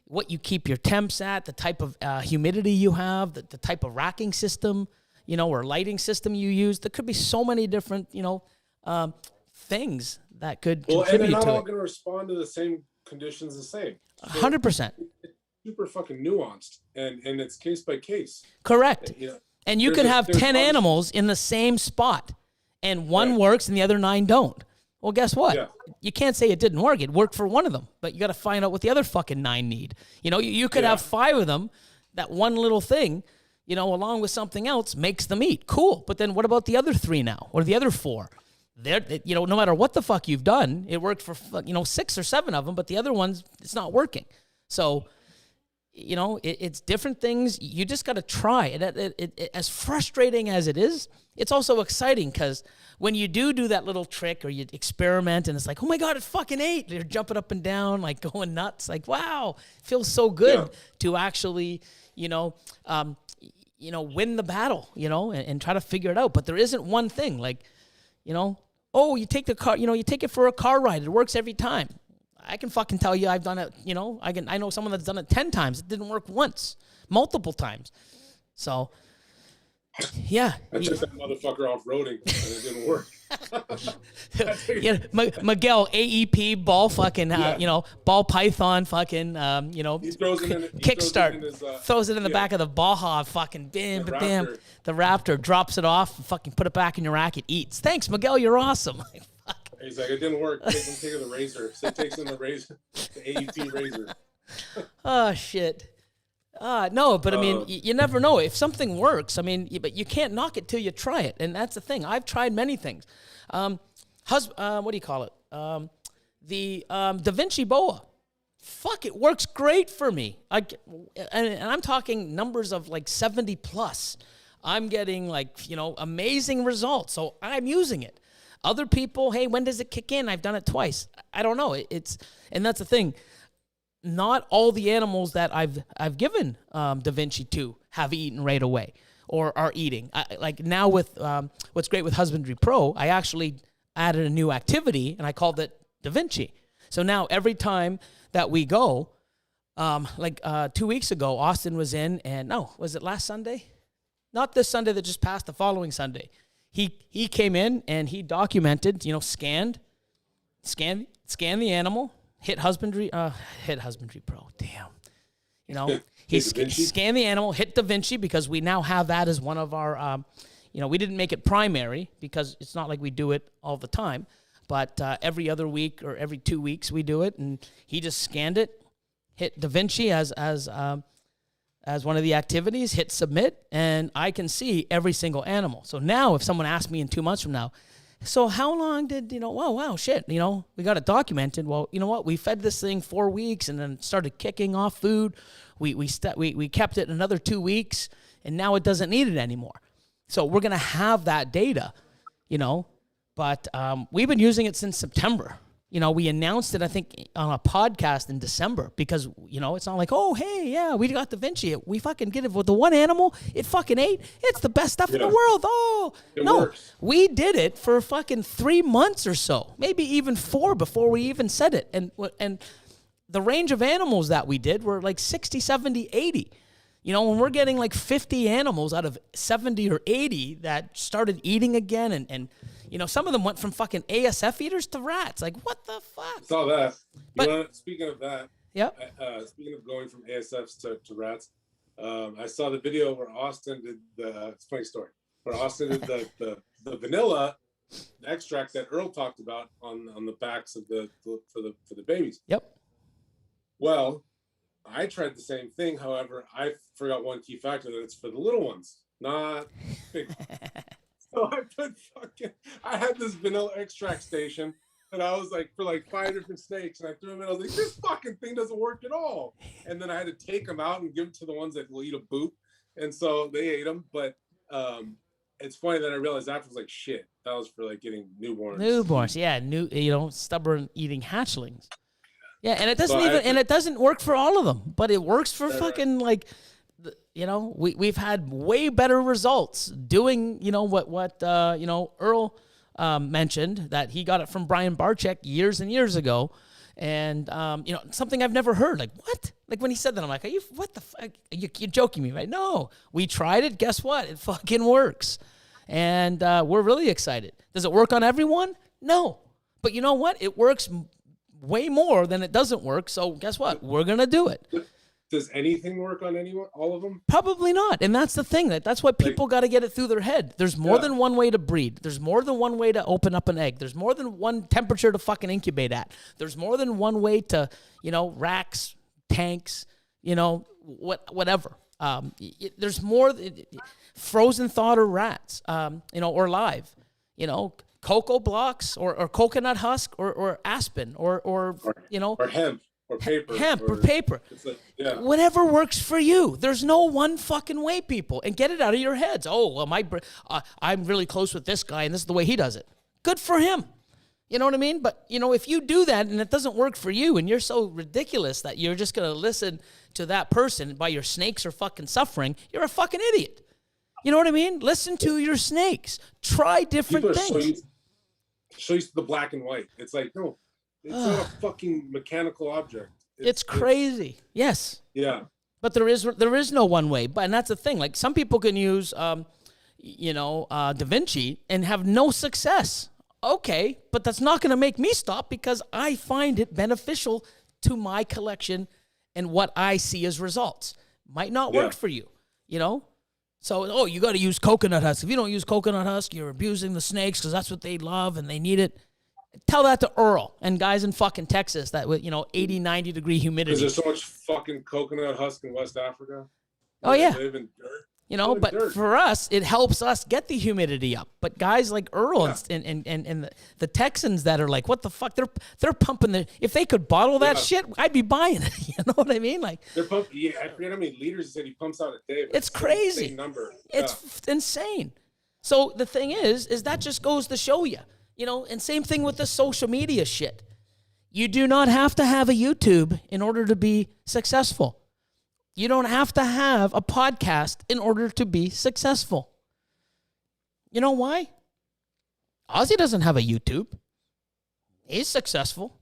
what you keep your temps at, the type of humidity you have, the type of racking system, you know, or lighting system you use. There could be so many different, you know, things that could contribute to it. And they're not all going to respond to the same conditions the same. 100%. It's super fucking nuanced, and it's case by case. Correct. You know, and you could have 10 animals in the same spot, and one works and the other 9 don't. Well, guess what? Yeah. You can't say it didn't work. It worked for one of them, but you got to find out what the other fucking 9 need. You know, you could have 5 of them. That one little thing, you know, along with something else makes them eat. Cool. But then what about the other 3 now, or the other 4? You know, no matter what the fuck you've done, it worked for, you know, 6 or 7 of them, but the other ones, it's not working. So it's different things. You just got to try it. As frustrating as it is, it's also exciting because when you do that little trick or you experiment and it's like, oh my God, it fucking ate. You're jumping up and down, like going nuts. Like, wow, it feels so good to actually, win the battle, and try to figure it out. But there isn't one thing like, oh, you take the car, you take it for a car ride. It works every time. I can fucking tell you I've done it, I know someone that's done it 10 times. It didn't work once, multiple times. So, yeah. I took that motherfucker off-roading and it didn't work. Miguel, AEP, ball fucking, ball python fucking, he throws it in, kickstart, throws it in the back of the Baja, fucking bam, bam. The Raptor drops it off, and fucking put it back in your rack, it eats. Thanks, Miguel, you're awesome. He's like, it didn't work. Take him the razor. So he takes him the razor, the AEP razor. Oh, shit. No, but I mean, you never know. If something works, I mean, but you can't knock it till you try it. And that's the thing. I've tried many things. What do you call it? The Da Vinci Boa. Fuck, it works great for me. And I'm talking numbers of like 70 plus. I'm getting like, amazing results. So I'm using it. Other people, hey, when does it kick in? I've done it twice. I don't know. And that's the thing. Not all the animals that I've given Da Vinci to have eaten right away or are eating. Like now with what's great with Husbandry Pro, I actually added a new activity and I called it Da Vinci. So now every time that we go, 2 weeks ago, Austin was in, and was it last Sunday? Not this Sunday that just passed, the following Sunday. He came in and he documented, scanned the animal, hit Husbandry Pro. Damn. He scanned the animal, hit Da Vinci because we now have that as one of our, we didn't make it primary because it's not like we do it all the time, but every other week or every 2 weeks we do it, and he just scanned it, hit Da Vinci as one of the activities, hit submit, and I can see every single animal. So now if someone asks me in 2 months from now, so how long did, wow, shit, we got it documented. Well, you know what? We fed this thing 4 weeks and then started kicking off food. We kept it another 2 weeks, and now it doesn't need it anymore. So we're going to have that data, but we've been using it since September. We announced it, I think, on a podcast in December because, it's not like, oh, hey, yeah, we got Da Vinci. We fucking get it with the one animal. It fucking ate. It's the best stuff in the world. Oh, it works. We did it for fucking 3 months or so, maybe even 4 before we even said it. And the range of animals that we did were like 60, 70, 80. When we're getting like 50 animals out of 70 or 80 that started eating again and some of them went from fucking ASF eaters to rats. Like, what the fuck? Saw that. Speaking of that, speaking of going from ASFs to rats, I saw the video where Austin did it's a funny story, where Austin did the vanilla extract that Earl talked about on the backs of for the babies. Yep. Well, I tried the same thing. However, I forgot one key factor, that it's for the little ones, not big ones. So I had this vanilla extract station, and I was like, for like 5 different snakes, and I threw them in. I was like, this fucking thing doesn't work at all. And then I had to take them out and give them to the ones that will eat a boot. And so they ate them. But it's funny that I realized after, I was like, shit, that was for like getting newborns. Newborns, yeah, stubborn eating hatchlings. Yeah, and it doesn't it doesn't work for all of them, but it works for fucking like. We've had way better results doing, what Earl mentioned, that he got it from Brian Barczyk years and years ago. And, something I've never heard. Like, what? Like, when he said that, I'm like, what the fuck? You're joking me, right? No, we tried it. Guess what? It fucking works. And we're really excited. Does it work on everyone? No. But you know what? It works way more than it doesn't work. So guess what? We're going to do it. Does anything work on anyone? All of them? Probably not. And that's the thing. That's why people got to get it through their head. There's more than one way to breed. There's more than one way to open up an egg. There's more than one temperature to fucking incubate at. There's more than one way to, racks, tanks, whatever. There's more frozen thawed or rats, or live, cocoa blocks or coconut husk or aspen or hemp. or paper. Hemp or paper. It's like, yeah. Whatever works for you. There's no one fucking way, people. And get it out of your heads. Oh, well, I'm really close with this guy, and this is the way he does it. Good for him. You know what I mean? But, if you do that and it doesn't work for you and you're so ridiculous that you're just going to listen to that person while your snakes are fucking suffering, you're a fucking idiot. You know what I mean? Listen to your snakes. Try different things. So used to the black and white. It's like, no, it's not a fucking mechanical object. It's crazy. Yes. Yeah. But there is no one way. And that's the thing. Like, some people can use, Da Vinci and have no success. Okay, but that's not going to make me stop because I find it beneficial to my collection and what I see as results. Might not work for you, So, you got to use coconut husk. If you don't use coconut husk, you're abusing the snakes because that's what they love and they need it. Tell that to Earl and guys in fucking Texas that with, 80, 90 degree humidity. Because there's so much fucking coconut husk in West Africa. Oh, yeah. They live in dirt. But for us, it helps us get the humidity up. But guys like Earl and the Texans that are like, what the fuck? They're pumping if they could bottle that shit, I'd be buying it. You know what I mean? Like, they're pumping. Yeah, I forget how many liters he said he pumps out a day. It's crazy. Number. It's insane. So the thing is that just goes to show you, and same thing with the social media shit. You do not have to have a YouTube in order to be successful. You don't have to have a podcast in order to be successful. You know why? Ozzy doesn't have a YouTube. He's successful.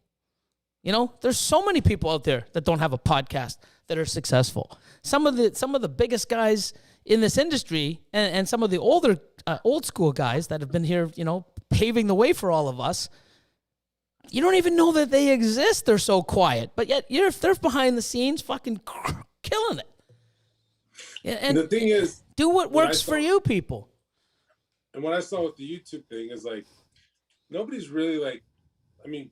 There's so many people out there that don't have a podcast that are successful. Some of the biggest guys in this industry and some of the old school guys that have been here, paving the way for all of us, you don't even know that they exist. They're so quiet. But yet they're behind the scenes fucking killing it. And the thing is, do what works for you, people. And what I saw with the YouTube thing is like, nobody's really like,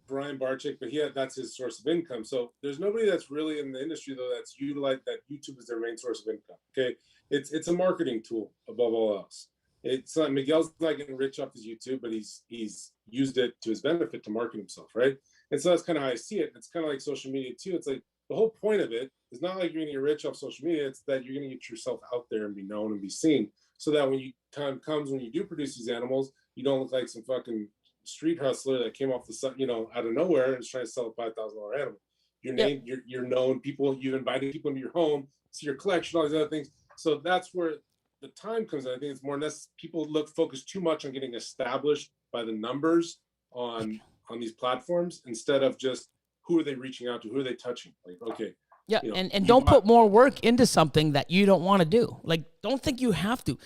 Brian Barczyk, but that's his source of income. So there's nobody that's really in the industry though that's utilized that YouTube is their main source of income. Okay, it's a marketing tool above all else. It's not Miguel's not getting rich off his YouTube, but he's used it to his benefit to market himself, right? And so that's kind of how I see it. It's kind of like social media too. It's like the whole point of it is not like you're going to get rich off social media. It's that you're going to get yourself out there and be known and be seen, so that when time comes when you do produce these animals, you don't look like some fucking street hustler that came off the out of nowhere and is trying to sell a $5,000 animal. Your name, you're known. People, you've invited people into your home, see your collection, all these other things. So that's where the time comes in. I think it's more necessary. People focus too much on getting established by the numbers on these platforms instead of just who are they reaching out to, who are they touching. Like, okay. Yeah, and don't put more work into something that you don't want to do. Like, don't think you have to.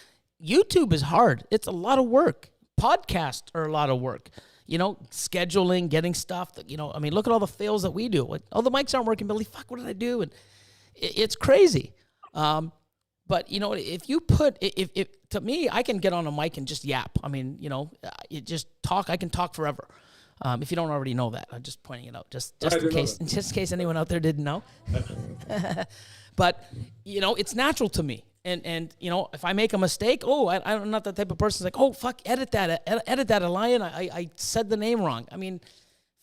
YouTube is hard. It's a lot of work. Podcasts are a lot of work. Scheduling, getting stuff. Look at all the fails that we do. Like, oh, the mics aren't working, Billy. Fuck, what did I do? And it's crazy. But if you put if to me, I can get on a mic and just yap. You just talk. I can talk forever. If you don't already know that, I'm just pointing it out, just in case anyone out there didn't know. But it's natural to me, and if I make a mistake, I'm not that type of person. Like, oh fuck, edit that, Elian. I said the name wrong.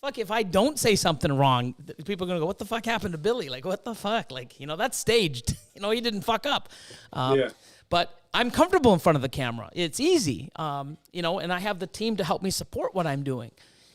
Fuck, if I don't say something wrong, people are gonna go, what the fuck happened to Billy? Like, what the fuck? Like, that's staged. He didn't fuck up. But I'm comfortable in front of the camera. It's easy. And I have the team to help me support what I'm doing.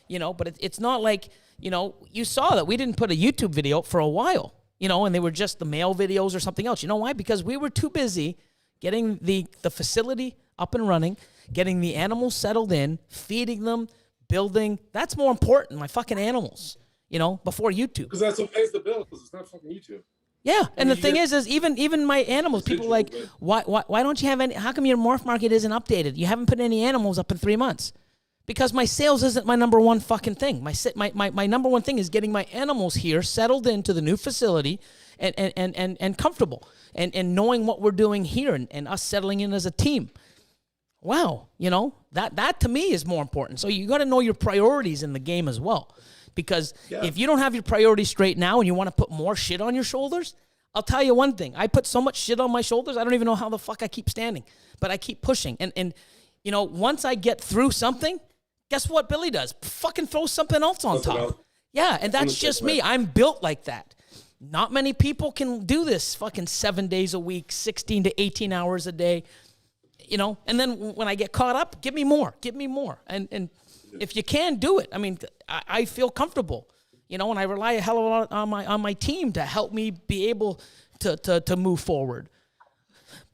But it's not like, you saw that we didn't put a YouTube video for a while, and they were just the male videos or something else. You know why? Because we were too busy getting the facility up and running, getting the animals settled in, feeding them, building. That's more important, my fucking animals, before YouTube. Because that's what pays the bills. It's not fucking YouTube. Yeah, and the thing is even my animals, people are like, why don't you have any, how come your morph market isn't updated? You haven't put any animals up in 3 months. Because my sales isn't my number one fucking thing. My number one thing is getting my animals here, settled into the new facility, and comfortable, and knowing what we're doing here, and us settling in as a team. Wow, that to me is more important. So you got to know your priorities in the game as well. Because if you don't have your priorities straight now and you want to put more shit on your shoulders, I'll tell you one thing. I put so much shit on my shoulders, I don't even know how the fuck I keep standing. But I keep pushing. And once I get through something, guess what Billy does? Fucking throw something else on top. Yeah, and I'm that's the same just way. me. I'm built like that. Not many people can do this fucking 7 days a week, 16 to 18 hours a day, you know? And then when I get caught up, give me more. And if you can, do it. I mean, I feel comfortable, you know, and I rely a hell of a lot on my team to help me be able to move forward.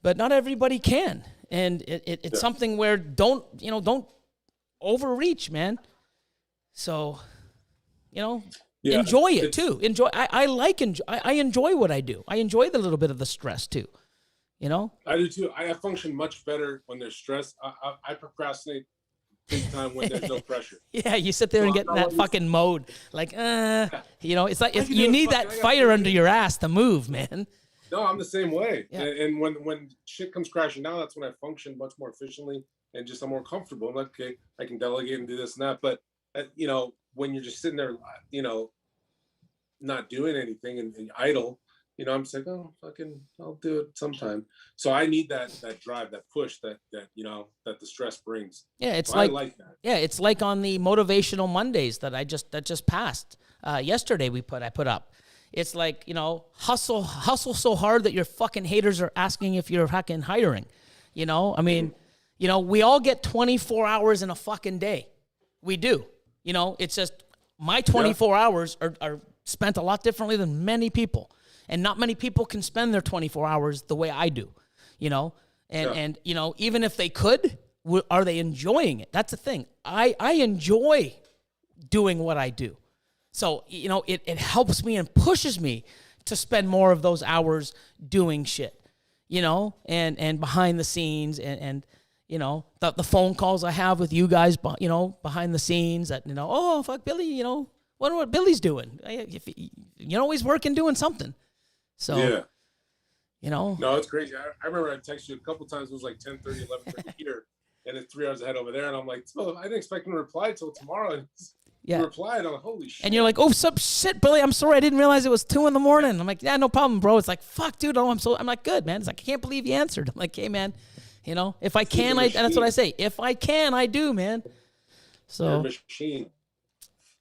But not everybody can. And it's something where don't overreach, man. So, you know, enjoy it too. I enjoy what I do. I enjoy the little bit of the stress too. You know, I do too. I function much better when there's stress. I procrastinate big time when there's no pressure. Yeah, you sit there and get in that fucking mode, like, you know, it's like you need that fire under your ass to move, man. No, I'm the same way. Yeah. And when shit comes crashing down, that's when I function much more efficiently and just I'm more comfortable. I'm like, okay, I can delegate and do this and that. But you know, when you're just sitting there, you know, not doing anything and idle, you know, I'm just like, oh, fucking, I'll do it sometime. So I need that drive, that push, that you know, that the stress brings. Yeah, it's so like, I like that. Yeah, it's like on the motivational Mondays that just passed yesterday. I put up. It's like, you know, hustle so hard that your fucking haters are asking if you're fucking hiring. You know, I mean, you know, we all get 24 hours in a fucking day. We do. You know, it's just my 24 hours are spent a lot differently than many people. And not many people can spend their 24 hours the way I do, you know? And you know, even if they could, are they enjoying it? That's the thing. I enjoy doing what I do. So, you know, it helps me and pushes me to spend more of those hours doing shit, you know, and behind the scenes and you know, the phone calls I have with you guys, you know, behind the scenes that, you know, oh, fuck Billy, you know, wonder what Billy's doing. You know, he's working doing something. So, yeah. You know. No, it's crazy. I remember I texted you a couple times. It was like 10:30, 11:30 here, and it's 3 hours ahead over there. And I'm like, oh, I didn't expect him to reply till tomorrow. And he replied. I'm like, holy shit. And you're like, oh, shit, Billy. I'm sorry. I didn't realize it was 2 a.m. I'm like, yeah, no problem, bro. It's like, fuck, dude. Oh, I'm like, good, man. It's like, I can't believe you answered. I'm like, hey, man, you know, if I can, that's what I say. If I can, I do, man. So. You're a machine.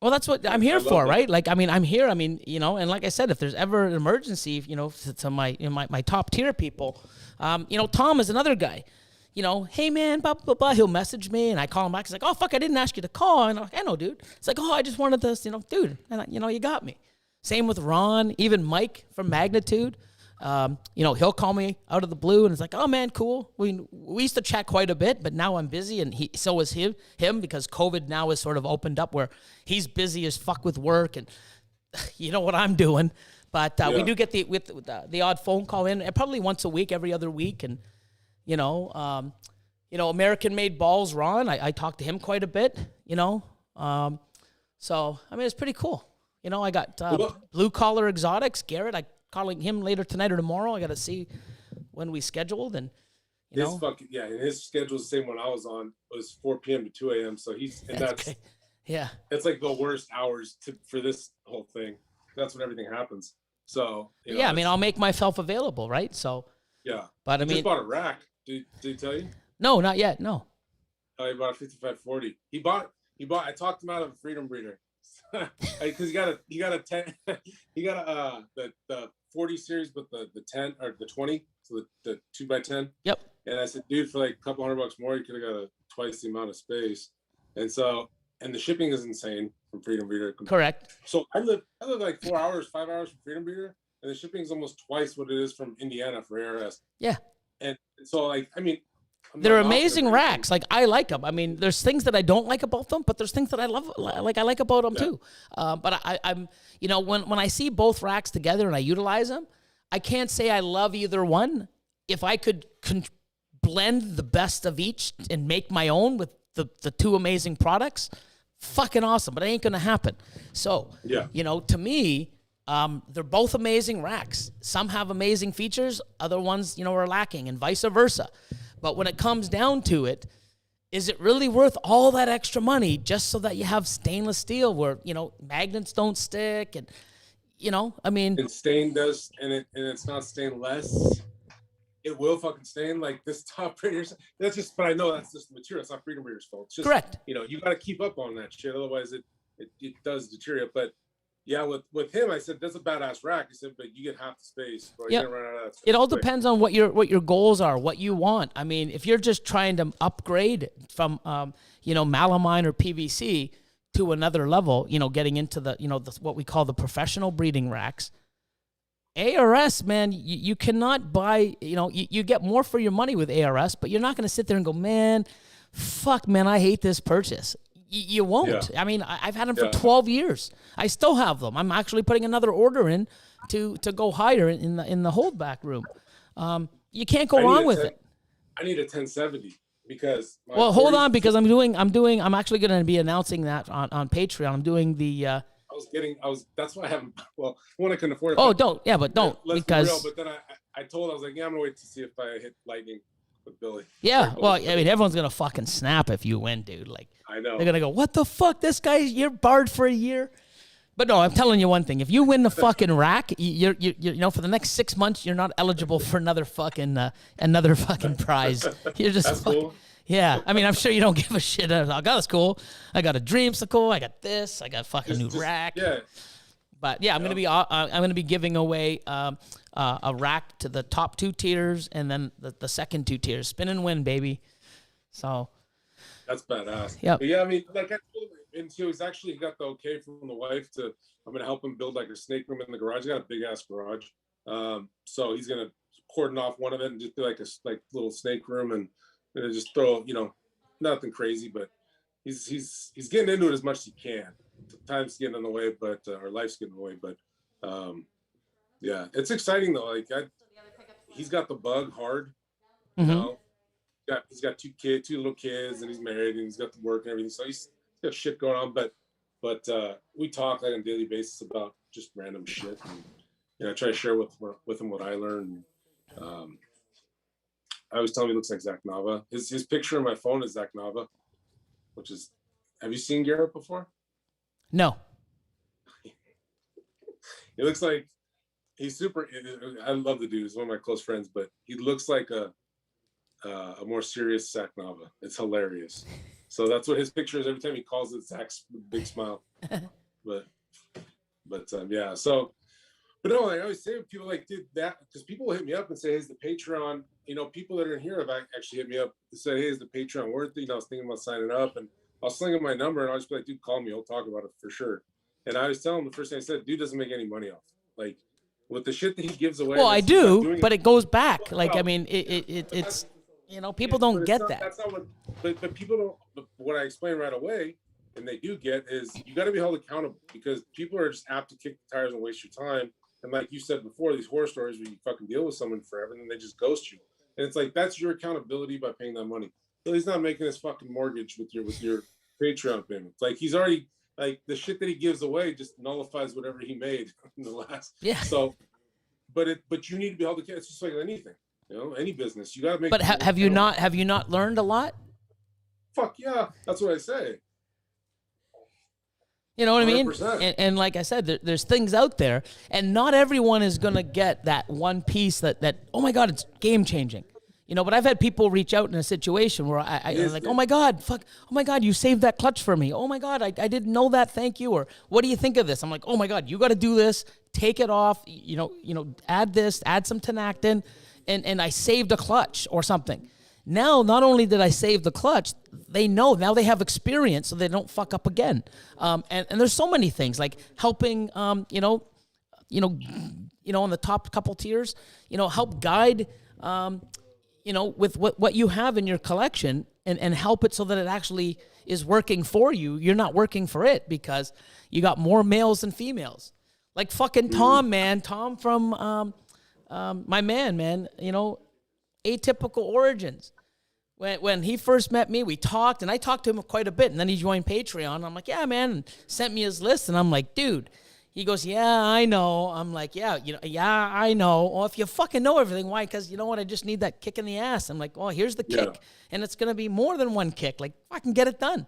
Well, that's what I'm here for, right? Like, I mean, I'm here. I mean, you know, and like I said, if there's ever an emergency, you know, to my top tier people, you know, Tom is another guy. You know, hey man, blah blah blah. He'll message me, and I call him back. He's like, oh fuck, I didn't ask you to call. And I'm like, I know, dude. It's like, oh, I just wanted this, you know, dude. And you know, you got me. Same with Ron, even Mike from Magnitude. You know, he'll call me out of the blue, and it's like, oh man, cool. We used to chat quite a bit, but now I'm busy, and so is him because COVID now is sort of opened up where he's busy as fuck with work, and you know what I'm doing. But we do get the odd phone call in, and probably once a week, every other week, and you know, American Made Balls, Ron. I talk to him quite a bit, you know. So I mean, it's pretty cool. You know, I got Blue Collar Exotics, Garrett. Calling him later tonight or tomorrow. I got to see when we scheduled, and you know, his schedule's the same one I was on. It was 4 p.m. to 2 a.m. So that's it's like the worst hours for this whole thing. That's when everything happens. So you know, I mean, I'll make myself available, right? So but I mean, just bought a rack. Did he tell you? No, not yet. No. Oh, he bought a 5540. He bought. I talked him out of a Freedom Breeder. Because he got the 40 series, but the 10 or the 20, so the 2x10. Yep. And I said, dude, for like a couple $100 more, you could have got twice the amount of space. And so, and the shipping is insane from Freedom Breeder. Correct. So I live like 5 hours from Freedom Breeder, and the shipping is almost twice what it is from Indiana for ARS. Yeah. And so, like, I mean, they're amazing racks. Like, I like them. I mean, there's things that I don't like about them, but there's things that I love. Like, I like about them too. But I'm, you know, when I see both racks together and I utilize them, I can't say I love either one. If I could blend the best of each and make my own with the two amazing products, fucking awesome. But it ain't gonna happen. So, you know, to me, they're both amazing racks. Some have amazing features, other ones, you know, are lacking, and vice versa. But when it comes down to it, is it really worth all that extra money just so that you have stainless steel where, you know, magnets don't stick and, you know, I mean. And stain does, and it's not stainless. It will fucking stain like this top breeders. That's just, but I know that's just the material. It's not Freedom Breeder's fault. It's just, correct. You know, you got to keep up on that shit. Otherwise it does deteriorate. But Yeah, with him, I said that's a badass rack. I said, but you get half the space, bro. Yeah. You're gonna run out of that space It all quick. depends on what your goals are, what you want. I mean, if you're just trying to upgrade from melamine or PVC to another level, getting into the what we call the professional breeding racks. ARS, man, you cannot buy, you get more for your money with ARS, but you're not going to sit there and go, man, fuck, man, I hate this purchase. You won't. Yeah. I mean, I've had them for 12 years. I still have them. I'm actually putting another order in to go higher in the holdback room. You can't go wrong with it. I need a 1070 because. Well, hold on, because I'm actually going to be announcing that on Patreon. I'm doing the. That's why I haven't. Well, one, I couldn't afford it. Oh, don't. Yeah, but don't because. Be real, but then I was like, yeah, I'm gonna wait to see if I hit lightning with Billy. Yeah, well, I mean, everyone's gonna fucking snap if you win, dude. Like, I know. They're gonna go, what the fuck? This guy, you're barred for a year. But no, I'm telling you one thing: if you win the fucking rack, you're for the next 6 months, you're not eligible for another fucking prize. You're just That's fucking. cool. Yeah, I mean, I'm sure you don't give a shit. I got this cool. I got a dreamsicle. I got this. I got fucking new rack. Yeah. But yeah, I'm gonna be giving away a rack to the top 2 tiers and then the second 2 tiers. Spin and win, baby. So. That's badass. Yep. Yeah, I mean, like I told him, and so he's actually got the okay from the wife to. I'm gonna help him build like a snake room in the garage. He got a big ass garage. So he's gonna cordon off one of it and just do like a little snake room and just throw, nothing crazy, but he's getting into it as much as he can. Time's getting in the way, but our life's getting in the way, but yeah, it's exciting though. Like he's got the bug hard, he's got 2 little kids, and he's married, and he's got the work and everything. So he's got shit going on, but we talk like on a daily basis about just random shit, and I try to share with him what I learned. I always tell him he looks like Zach Nava. His picture on my phone is Zach Nava, which is. Have you seen Garrett before? No. He looks like he's super. I love the dude. He's one of my close friends, but he looks like a more serious Zach Nava. It's hilarious. So that's what his picture is. Every time he calls it Zach's big smile. but yeah. So. But no, I always say to people like, dude, that because people will hit me up and say, hey, is the Patreon, people that are in here have actually hit me up and say, hey, is the Patreon worth it? I was thinking about signing up, and I'll sling him my number and I'll just be like, dude, call me. We'll talk about it for sure. And I was telling him the first thing I said, dude doesn't make any money off. Like with the shit that he gives away. Well, I do, but it goes back. Like, I mean, it's, people don't get that. That's not what, but people don't, but what I explain right away, and they do get, is you got to be held accountable because people are just apt to kick the tires and waste your time. And like you said before, these horror stories where you fucking deal with someone forever and then they just ghost you. And it's like, that's your accountability by paying that money. So he's not making his fucking mortgage with your Patreon payments. Like he's already, like the shit that he gives away just nullifies whatever he made in the last. Yeah. So, but you need to be held accountable. It's just like anything, any business. You got to make. But have you not learned a lot? Fuck yeah, that's what I say. You know what 100%. I mean? And like I said, there's things out there, and not everyone is going to get that one piece that, oh my God, it's game changing. But I've had people reach out in a situation where I'm like, oh my God, fuck, oh my God, you saved that clutch for me. Oh my God, I didn't know that, thank you. Or what do you think of this? I'm like, oh my God, you got to do this, take it off, add this, add some tenactin, and I saved a clutch or something. Now, not only did I save the clutch, they know now they have experience, so they don't fuck up again. And there's so many things like helping, on the top couple tiers, help guide, with what you have in your collection and help it so that it actually is working for you. You're not working for it because you got more males than females. Like fucking Tom, man. Tom from my man. Atypical Origins. When he first met me, we talked, and I talked to him quite a bit, and then he joined Patreon. I'm like, yeah, man, and sent me his list, and I'm like, dude. He goes, yeah, I know. I'm like, yeah, I know. Well, if you fucking know everything, why? Because you know what? I just need that kick in the ass. I'm like, well, here's the kick, and it's going to be more than one kick. Like, fucking get it done.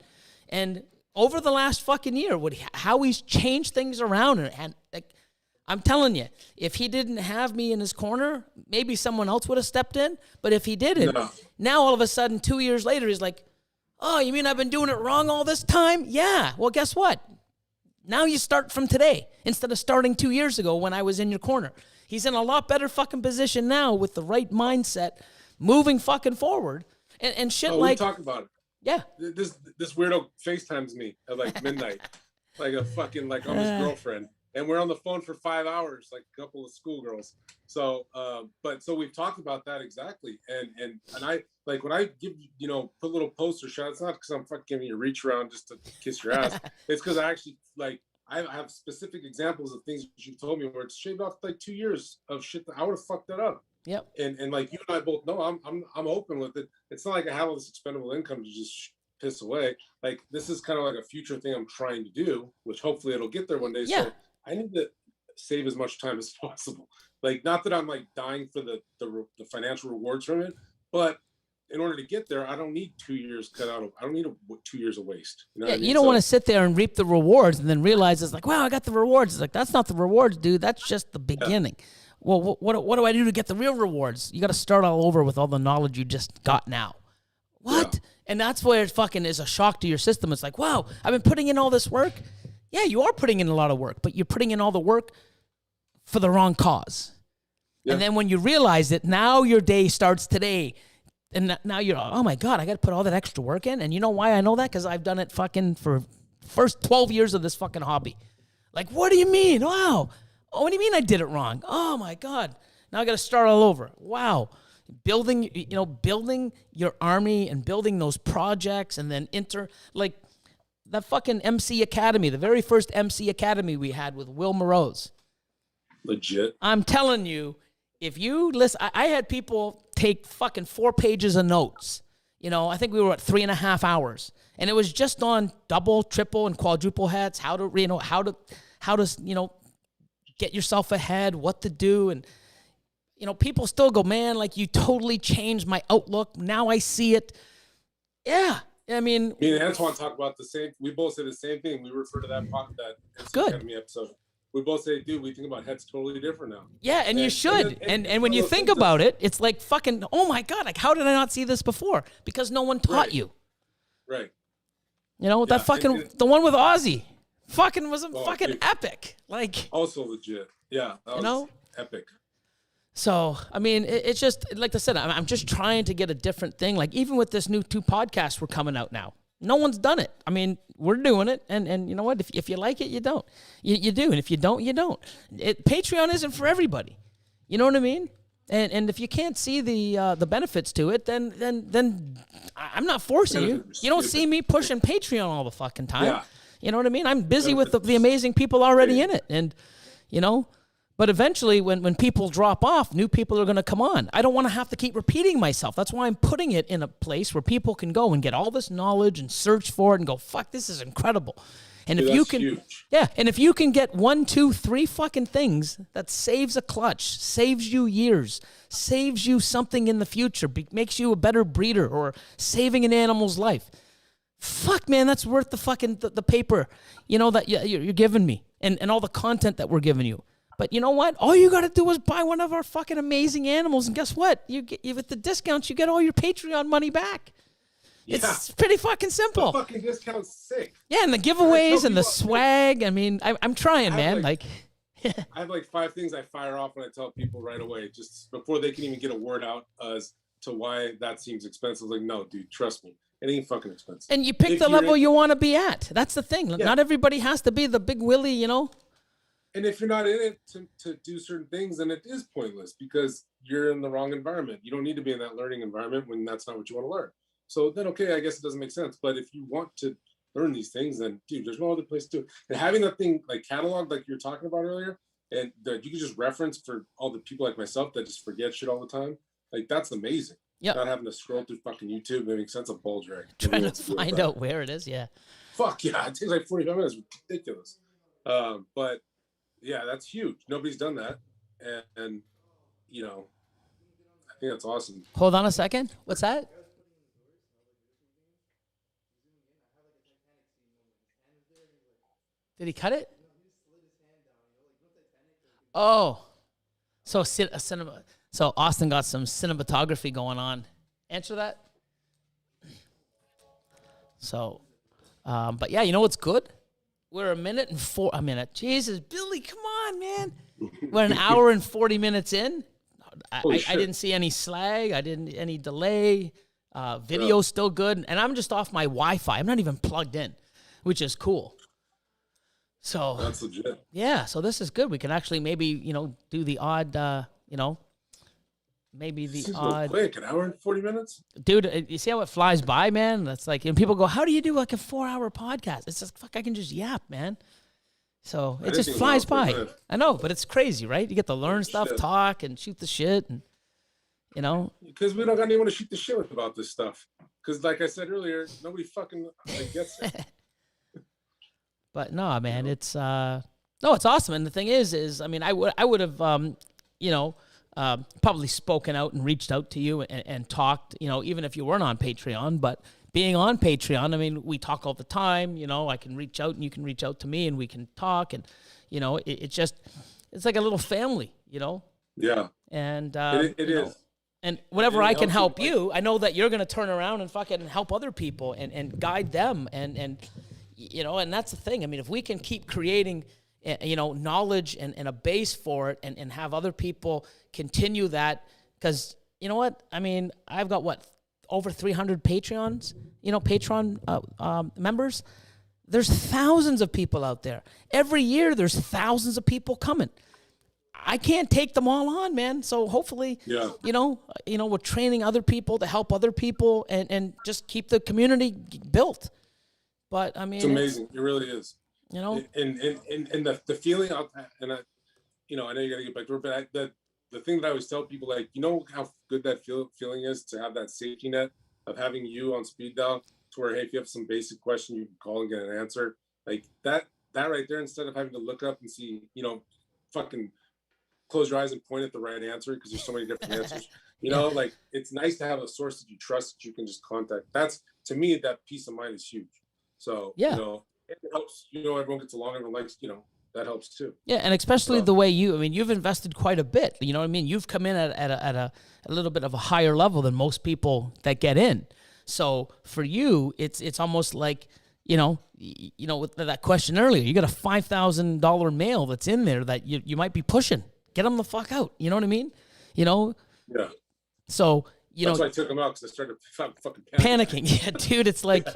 And over the last fucking year, how he's changed things around, and like, I'm telling you, if he didn't have me in his corner, maybe someone else would have stepped in. But if he didn't, now all of a sudden, 2 years later, he's like, oh, you mean I've been doing it wrong all this time? Yeah. Well, guess what? Now you start from today instead of starting 2 years ago when I was in your corner. He's in a lot better fucking position now with the right mindset, moving fucking forward and shit we talk about it. Yeah. This weirdo FaceTimes me at like midnight, like a fucking like I'm his girlfriend, and we're on the phone for 5 hours, like a couple of schoolgirls. So, so we've talked about that exactly, and I like when I give put little posts or shots. It's not because I'm fucking giving you a reach around just to kiss your ass. It's because I actually like I have specific examples of things that you've told me where it's shaved off like 2 years of shit that I would have fucked that up. Yep. And like you and I both know, I'm open with it. It's not like I have all this expendable income to just piss away. Like this is kind of like a future thing I'm trying to do, which hopefully it'll get there one day. Yeah. So I need to save as much time as possible. Like not that I'm like dying for the financial rewards from it, but in order to get there, I don't need 2 years cut out of. I don't need 2 years of waste. You know what I mean? You don't want to sit there and reap the rewards and then realize it's like, wow, I got the rewards. It's like that's not the rewards, dude. That's just the beginning. Yeah. Well, what do I do to get the real rewards? You got to start all over with all the knowledge you just got now. What? Yeah. And that's where it fucking is a shock to your system. It's like, wow, I've been putting in all this work. Yeah, you are putting in a lot of work, but you're putting in all the work for the wrong cause. Yeah. And then when you realize it, now your day starts today. And now you're, oh my God, I got to put all that extra work in. And you know why I know that? Because I've done it fucking for first 12 years of this fucking hobby. Like, what do you mean? Wow. Oh, what do you mean I did it wrong? Oh my God. Now I got to start all over. Wow. Building your army and building those projects and then like that fucking MC Academy, the very first MC Academy we had with Will Morose. Legit. I'm telling you, if you listen, I had people take fucking 4 pages of notes. I think we were at 3.5 hours, and it was just on double, triple, and quadruple hats, how to get yourself ahead, what to do, and people still go, man, like you totally changed my outlook. Now I see it. Yeah, I mean, me and Antoine talk about the same. We both say the same thing. We refer to that good Academy episode. We both say, dude, we think about heads totally different now. Yeah, and you should. And when you think about it, it's like fucking, oh my God, like how did I not see this before? Because no one taught you. Right. That fucking, the one with Ozzy, fucking was fucking epic. Like. Also legit. Yeah. That was epic. So, I mean, it's just, like I said, I'm just trying to get a different thing. Like even with this new 2 podcasts we're coming out now. No one's done it. I mean, we're doing it, and you know what? If you like it, you don't. You do, and if you don't, you don't. Patreon isn't for everybody. You know what I mean? And if you can't see the benefits to it, then I'm not forcing you. You don't see me pushing Patreon all the fucking time. Yeah. You know what I mean? I'm busy with the amazing people already in it, and But eventually, when people drop off, new people are going to come on. I don't want to have to keep repeating myself. That's why I'm putting it in a place where people can go and get all this knowledge and search for it and go, fuck, this is incredible. And if you can, huge. Yeah, and if you can get 1, 2, 3 fucking things that saves a clutch, saves you years, saves you something in the future, makes you a better breeder or saving an animal's life, fuck, man, that's worth the fucking the paper, that you're giving me and all the content that we're giving you. But you know what? All you got to do is buy one of our fucking amazing animals, and guess what? You with the discounts, you get all your Patreon money back. Yeah. It's pretty fucking simple. The fucking discount's sick. Yeah, and the giveaways and the swag. I mean, I'm trying, man. I have like 5 things I fire off when I tell people right away, just before they can even get a word out as to why that seems expensive. Like, no, dude, trust me. It ain't fucking expensive. And you pick the level you want to be at. That's the thing. Yeah. Not everybody has to be the big Willie, And if you're not in it to do certain things, then it is pointless because you're in the wrong environment. You don't need to be in that learning environment when that's not what you want to learn. So then, okay, I guess it doesn't make sense. But if you want to learn these things, then, dude, there's no other place to do it. And having that thing like catalog, like you were talking about earlier, and that you can just reference for all the people like myself that just forget shit all the time, like that's amazing. Yeah. Not having to scroll through fucking YouTube, making sense of ball drag. Trying to find out where it is, yeah. Fuck yeah, it takes like 45 minutes. Ridiculous. But yeah, that's huge. Nobody's done that. And I think that's awesome. Hold on a second. What's that? Did he cut it? Oh. So cinema. So Austin got some cinematography going on. Answer that. So, but yeah, you know what's good? we're a minute. Jesus, Billy, come on, man. We're an hour and 40 minutes in. I didn't see any slag. I didn't any delay. Video's still good, and I'm just off my Wi-Fi. I'm not even plugged in, which is cool. So that's legit. Yeah, so this is good. We can actually maybe do the odd maybe the Seems odd quick, an hour and 40 minutes. Dude, you see how it flies by, man? That's like, and people go, "How do you do like a 4-hour podcast?" It's just fuck. I can just yap, man. So it just flies by. I know, but it's crazy, right? You get to learn stuff, talk, and shoot the shit, and Because we don't got anyone to shoot the shit with about this stuff. Because, like I said earlier, nobody fucking gets it. But no, man, it's it's awesome. And the thing is, I mean, I would have, probably spoken out and reached out to you and talked, even if you weren't on Patreon. But being on Patreon, I mean, we talk all the time. I can reach out and you can reach out to me and we can talk. And it's like a little family, Yeah. And it is. And whenever I can help you, I know that you're going to turn around and fucking help other people and guide them. And that's the thing. I mean, if we can keep creating, knowledge and a base for it and have other people continue that, because you know what? I mean, I've got over 300 Patreon members. There's thousands of people out there. Every year, there's thousands of people coming. I can't take them all on, man. So hopefully, we're training other people to help other people and just keep the community built. But I mean, it's amazing. It really is. And the feeling, and I know you got to get back to it, but the thing that I always tell people, like, how good that feeling is to have that safety net of having you on speed dial to where, hey, if you have some basic question, you can call and get an answer. Like that right there, instead of having to look up and see, fucking close your eyes and point at the right answer because there's so many different answers. Like it's nice to have a source that you trust that you can just contact. That's, to me, that peace of mind is huge. So it helps. Everyone gets along. Everyone likes. That helps too. Yeah, and especially the way you've invested quite a bit. You know what I mean? You've come in at a little bit of a higher level than most people that get in. So for you, it's almost like with that question earlier, you got a $5,000 male that's in there that you might be pushing. Get them the fuck out. You know what I mean? Yeah. So that's why I took them out, because I started fucking panicking. Yeah, dude, it's like,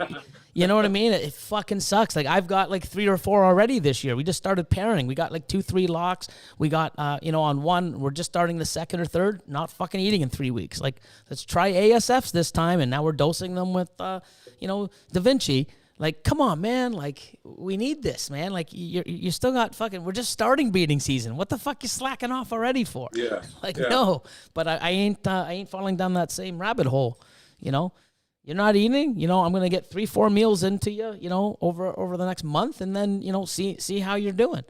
you know what I mean? It fucking sucks. Like I've got like 3 or 4 already this year. We just started pairing. We got like 2-3 locks. We got, on one, we're just starting the second or third, not fucking eating in 3 weeks. Like, let's try ASFs this time. And now we're dosing them with, Da Vinci. Like, come on, man. Like, we need this, man. Like, you still got fucking, we're just starting breeding season. What the fuck you slacking off already for? Yeah. Like, no. But I ain't falling down that same rabbit hole, You're not eating, I'm going to get 3-4 meals into you, over the next month, and then, see how you're doing.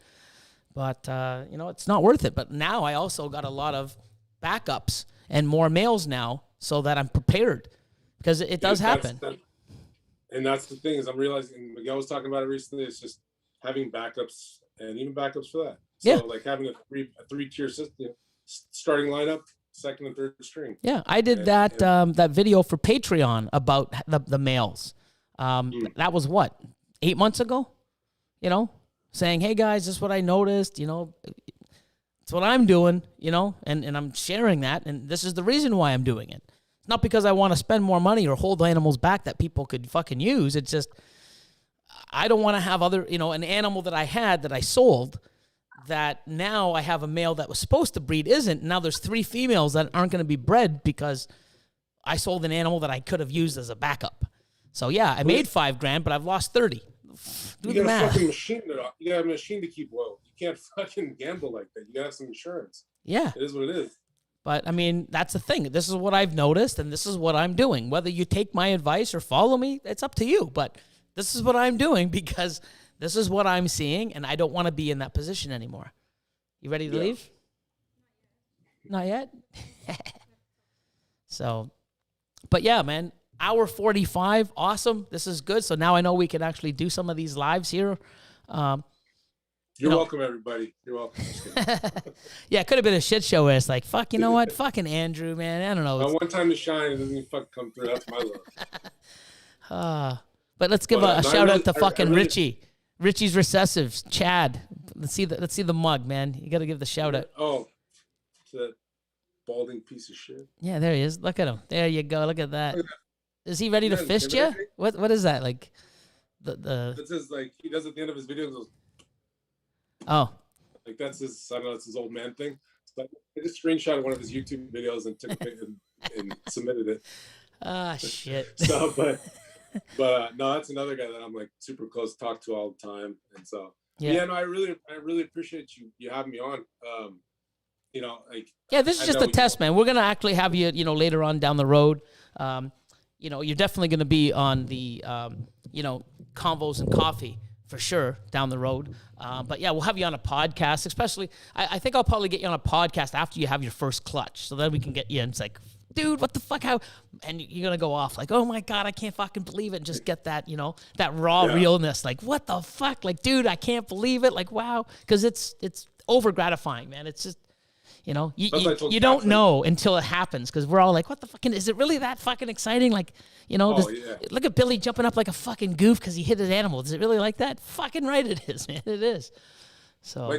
But, it's not worth it. But now I also got a lot of backups and more males now so that I'm prepared, because it does happen. And that's the thing, is I'm realizing, Miguel was talking about it recently, it's just having backups, and even backups for that. So like having a three-tier system, starting lineup, second and third string. Yeah, I did that video for Patreon about the males. That was 8 months ago? Saying, hey guys, this is what I noticed, it's what I'm doing, and I'm sharing that, and this is the reason why I'm doing it. Not because I want to spend more money or hold animals back that people could fucking use. It's just, I don't want to have an animal that I had that I sold, that now I have a male that was supposed to breed isn't. Now there's 3 females that aren't going to be bred because I sold an animal that I could have used as a backup. So yeah, I made $5,000, but I've lost 30. Do the math. Fucking machine. You got a machine to keep well. You can't fucking gamble like that. You got to have some insurance. Yeah. It is what it is. But, I mean, that's the thing. This is what I've noticed, and this is what I'm doing. Whether you take my advice or follow me, it's up to you. But this is what I'm doing because this is what I'm seeing, and I don't want to be in that position anymore. You ready to leave? Not yet? So, but yeah, man, hour 45, awesome. This is good. So now I know we can actually do some of these lives here. You're welcome, everybody. You're welcome. Yeah, it could have been a shit show where it's like, fuck, you know what? Fucking Andrew, man. I don't know. One time to shine, and then you fucking come through. That's my love. But let's give a shout out to fucking Richie. Richie's Recessives, Chad. Let's see the mug, man. You got to give the shout out. Oh, that balding piece of shit. Yeah, there he is. Look at him. There you go. Look at that. Is he ready to fist you? What is that like? This is like he does at the end of his videos. Goes, oh, like that's his. I don't know. It's his old man thing. But I just screenshotted one of his YouTube videos and took a picture and submitted it. Ah, shit. So, but no, that's another guy that I'm like super close, talk to all the time, and so yeah. No, I really appreciate you having me on. You know, like this is just a test, man. We're gonna actually have you, later on down the road. You're definitely gonna be on the, convos and coffee for sure down the road. But yeah, we'll have you on a podcast. Especially, I think I'll probably get you on a podcast after you have your first clutch, so then we can get you. And it's like, dude, what the fuck? How? And you're gonna go off like, oh my god, I can't fucking believe it, and just get that, that raw realness. Like, what the fuck? Like, dude, I can't believe it. Like, wow, because it's over gratifying, man. It's just. You don't know until it happens, because we're all like, what the fucking, is it really that fucking exciting? Like, look at Billy jumping up like a fucking goof because he hit his animal. Is it really like that? Fucking right it is, man. It is. So my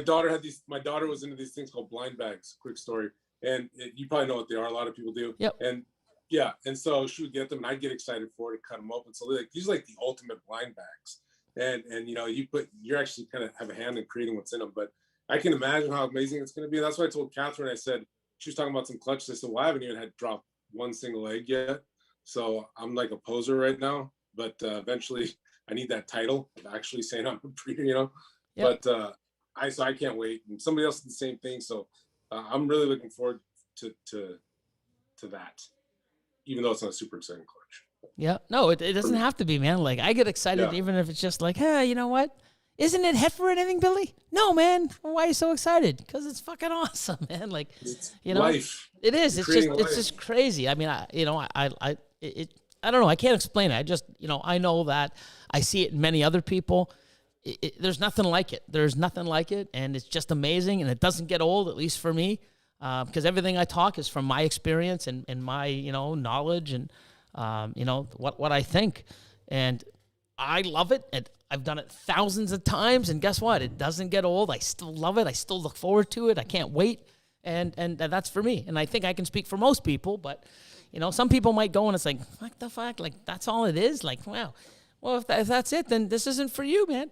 daughter was into these things called blind bags. Quick story. And you probably know what they are. A lot of people do. Yep. And yeah. And so she would get them and I'd get excited for it to cut them open. So these are like the ultimate blind bags. And you're actually kind of have a hand in creating what's in them, but I can imagine how amazing it's going to be. That's why I told Catherine, I said, she was talking about some clutches. I said, well, I haven't even had dropped one single egg yet. So I'm like a poser right now, but eventually I need that title of actually saying I'm a breeder, Yep. But I can't wait. And somebody else did the same thing. So I'm really looking forward to that, even though it's not a super exciting clutch. Yeah, no, it doesn't have to be, man. Like, I get excited even if it's just like, hey, you know what? Isn't it heifer or anything, Billy? No, man. Why are you so excited? Because it's fucking awesome, man. Like, life. It is. It's just crazy. I mean, I don't know. I can't explain it. I just, I know that I see it in many other people. There's nothing like it. There's nothing like it, and it's just amazing, and it doesn't get old, at least for me, because everything I talk is from my experience and my, knowledge and, what I think, and I love it, and I've done it thousands of times, and guess what? It doesn't get old. I still love it. I still look forward to it. I can't wait, and that's for me. And I think I can speak for most people, but, some people might go and it's like, what the fuck? Like, that's all it is? Like, wow. Well, if that's it, then this isn't for you, man.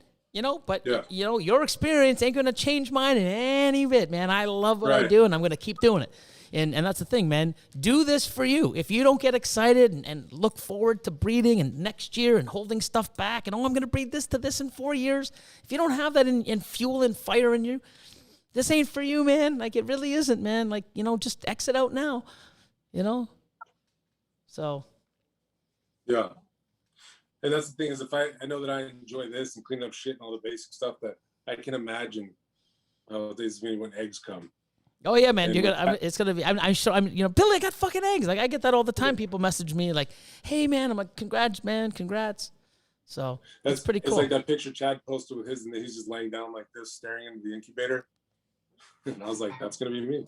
But, your experience ain't going to change mine in any bit, man. I love what I do, and I'm going to keep doing it. And that's the thing, man. Do this for you. If you don't get excited and look forward to breeding and next year and holding stuff back and, I'm going to breed this to this in 4 years. If you don't have that in fuel and fire in you, this ain't for you, man. Like, it really isn't, man. Like, just exit out now, So. Yeah. And that's the thing is, if I know that I enjoy this and cleaning up shit and all the basic stuff, that I can imagine this when eggs come. Oh yeah, man! It's gonna be. I'm sure. Billy, I got fucking eggs. Like, I get that all the time. People message me like, "Hey, man," I'm like, "Congrats, man! Congrats!" So that's pretty cool. It's like that picture Chad posted with his, and he's just laying down like this, staring into the incubator. And I was like, "That's gonna be me."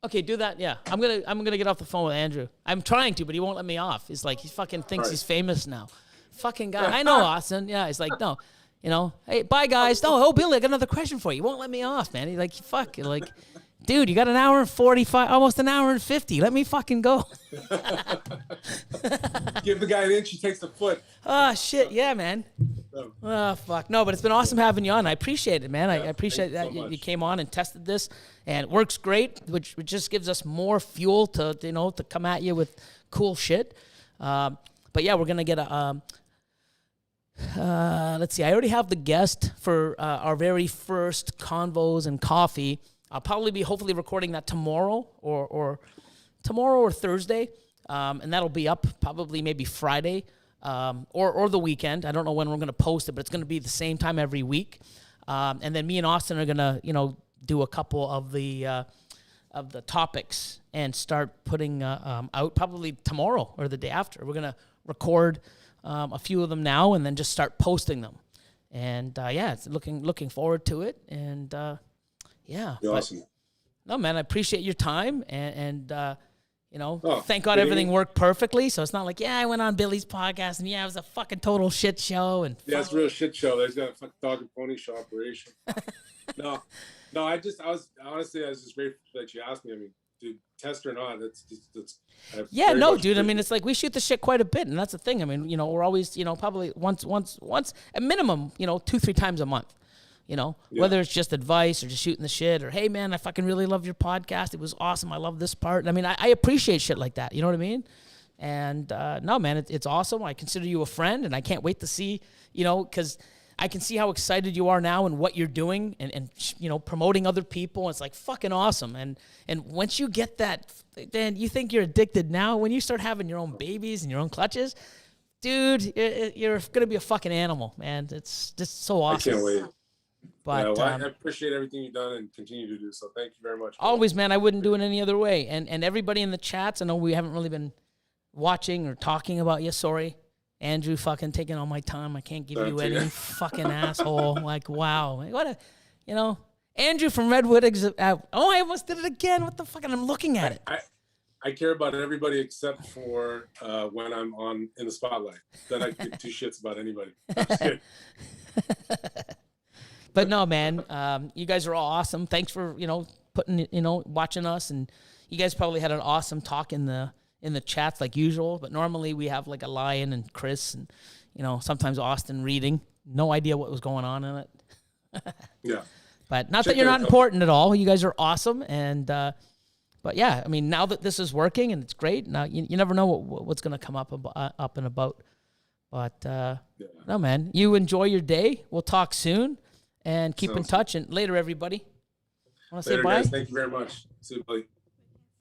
Okay, do that. Yeah, I'm gonna get off the phone with Andrew. I'm trying to, but he won't let me off. He's like, he fucking thinks he's famous now. Fucking guy. I know, Austin. Yeah, he's like, no. Hey, bye guys. Oh, Billy, I got another question for you. You won't let me off, man. He's like, fuck. Like, dude, you got an hour and 45, almost an hour and 50. Let me fucking go. Give the guy an inch, he takes the foot. Oh, shit. Yeah, man. Oh, fuck. No, but it's been awesome having you on. I appreciate it, man. I appreciate that you came on and tested this, and it works great, which just gives us more fuel to come at you with cool shit. But yeah, we're going to get a... let's see. I already have the guest for our very first convos and coffee. I'll probably be hopefully recording that tomorrow or Thursday, and that'll be up probably maybe Friday or the weekend. I don't know when we're gonna post it, but it's gonna be the same time every week. And then me and Austin are gonna do a couple of the topics and start putting out probably tomorrow or the day after. We're gonna record a few of them now, and then just start posting them. And it's looking forward to it. And yeah, awesome. No, man, I appreciate your time, and You know, Oh, thank God kidding everything me? worked perfectly. So it's not like, yeah, I went on Billy's podcast and yeah, it was a fucking total shit show. And Yeah, it's a real shit show. There's got a fucking dog and pony show operation. No, no, I was just grateful that you asked me. I mean, dude, test or not, that's. yeah, no, dude. I mean, it's like we shoot the shit quite a bit, and that's the thing. I mean, you know, we're always, you know, probably once at minimum, you know, 2-3 times a month. You know, whether it's just advice or just shooting the shit or, hey man, I fucking really love your podcast. It was awesome. I love this part. I mean, I appreciate shit like that. You know what I mean? And no, man, it's awesome. I consider you a friend, and I can't wait to see, you know, because I can see how excited you are now and what you're doing and you know, promoting other people. It's like fucking awesome. And once you get that, then you think you're addicted now. When you start having your own babies and your own clutches, dude, you're going to be a fucking animal, man. It's just so awesome. I can't wait. But Yeah, well, I appreciate everything you've done and continue to do. So thank you very much. Always, man. I wouldn't do it any other way. And everybody in the chats, I know we haven't really been watching or talking about you. Sorry. Andrew fucking taking all my time. I can't give you any fucking asshole. Like, wow. What a, you know, Andrew from Redwood. I almost did it again. What the fuck? And I'm looking at it. I care about everybody except for when I'm in the spotlight. Then I give two shits about anybody. I'm just kidding. But no, man, you guys are all awesome. Thanks for, you know, watching us. And you guys probably had an awesome talk in the chats like usual. But normally we have like a Lion and Chris and, you know, sometimes Austin reading. No idea what was going on in it. Yeah. But not that you're not important at all. You guys are awesome. And, but yeah, I mean, now that this is working and it's great, now you never know what's going to come up and about. But no, man, you enjoy your day. We'll talk soon. And keep in touch. And later, everybody. Want to say bye? Guys, thank you very much. See you, buddy.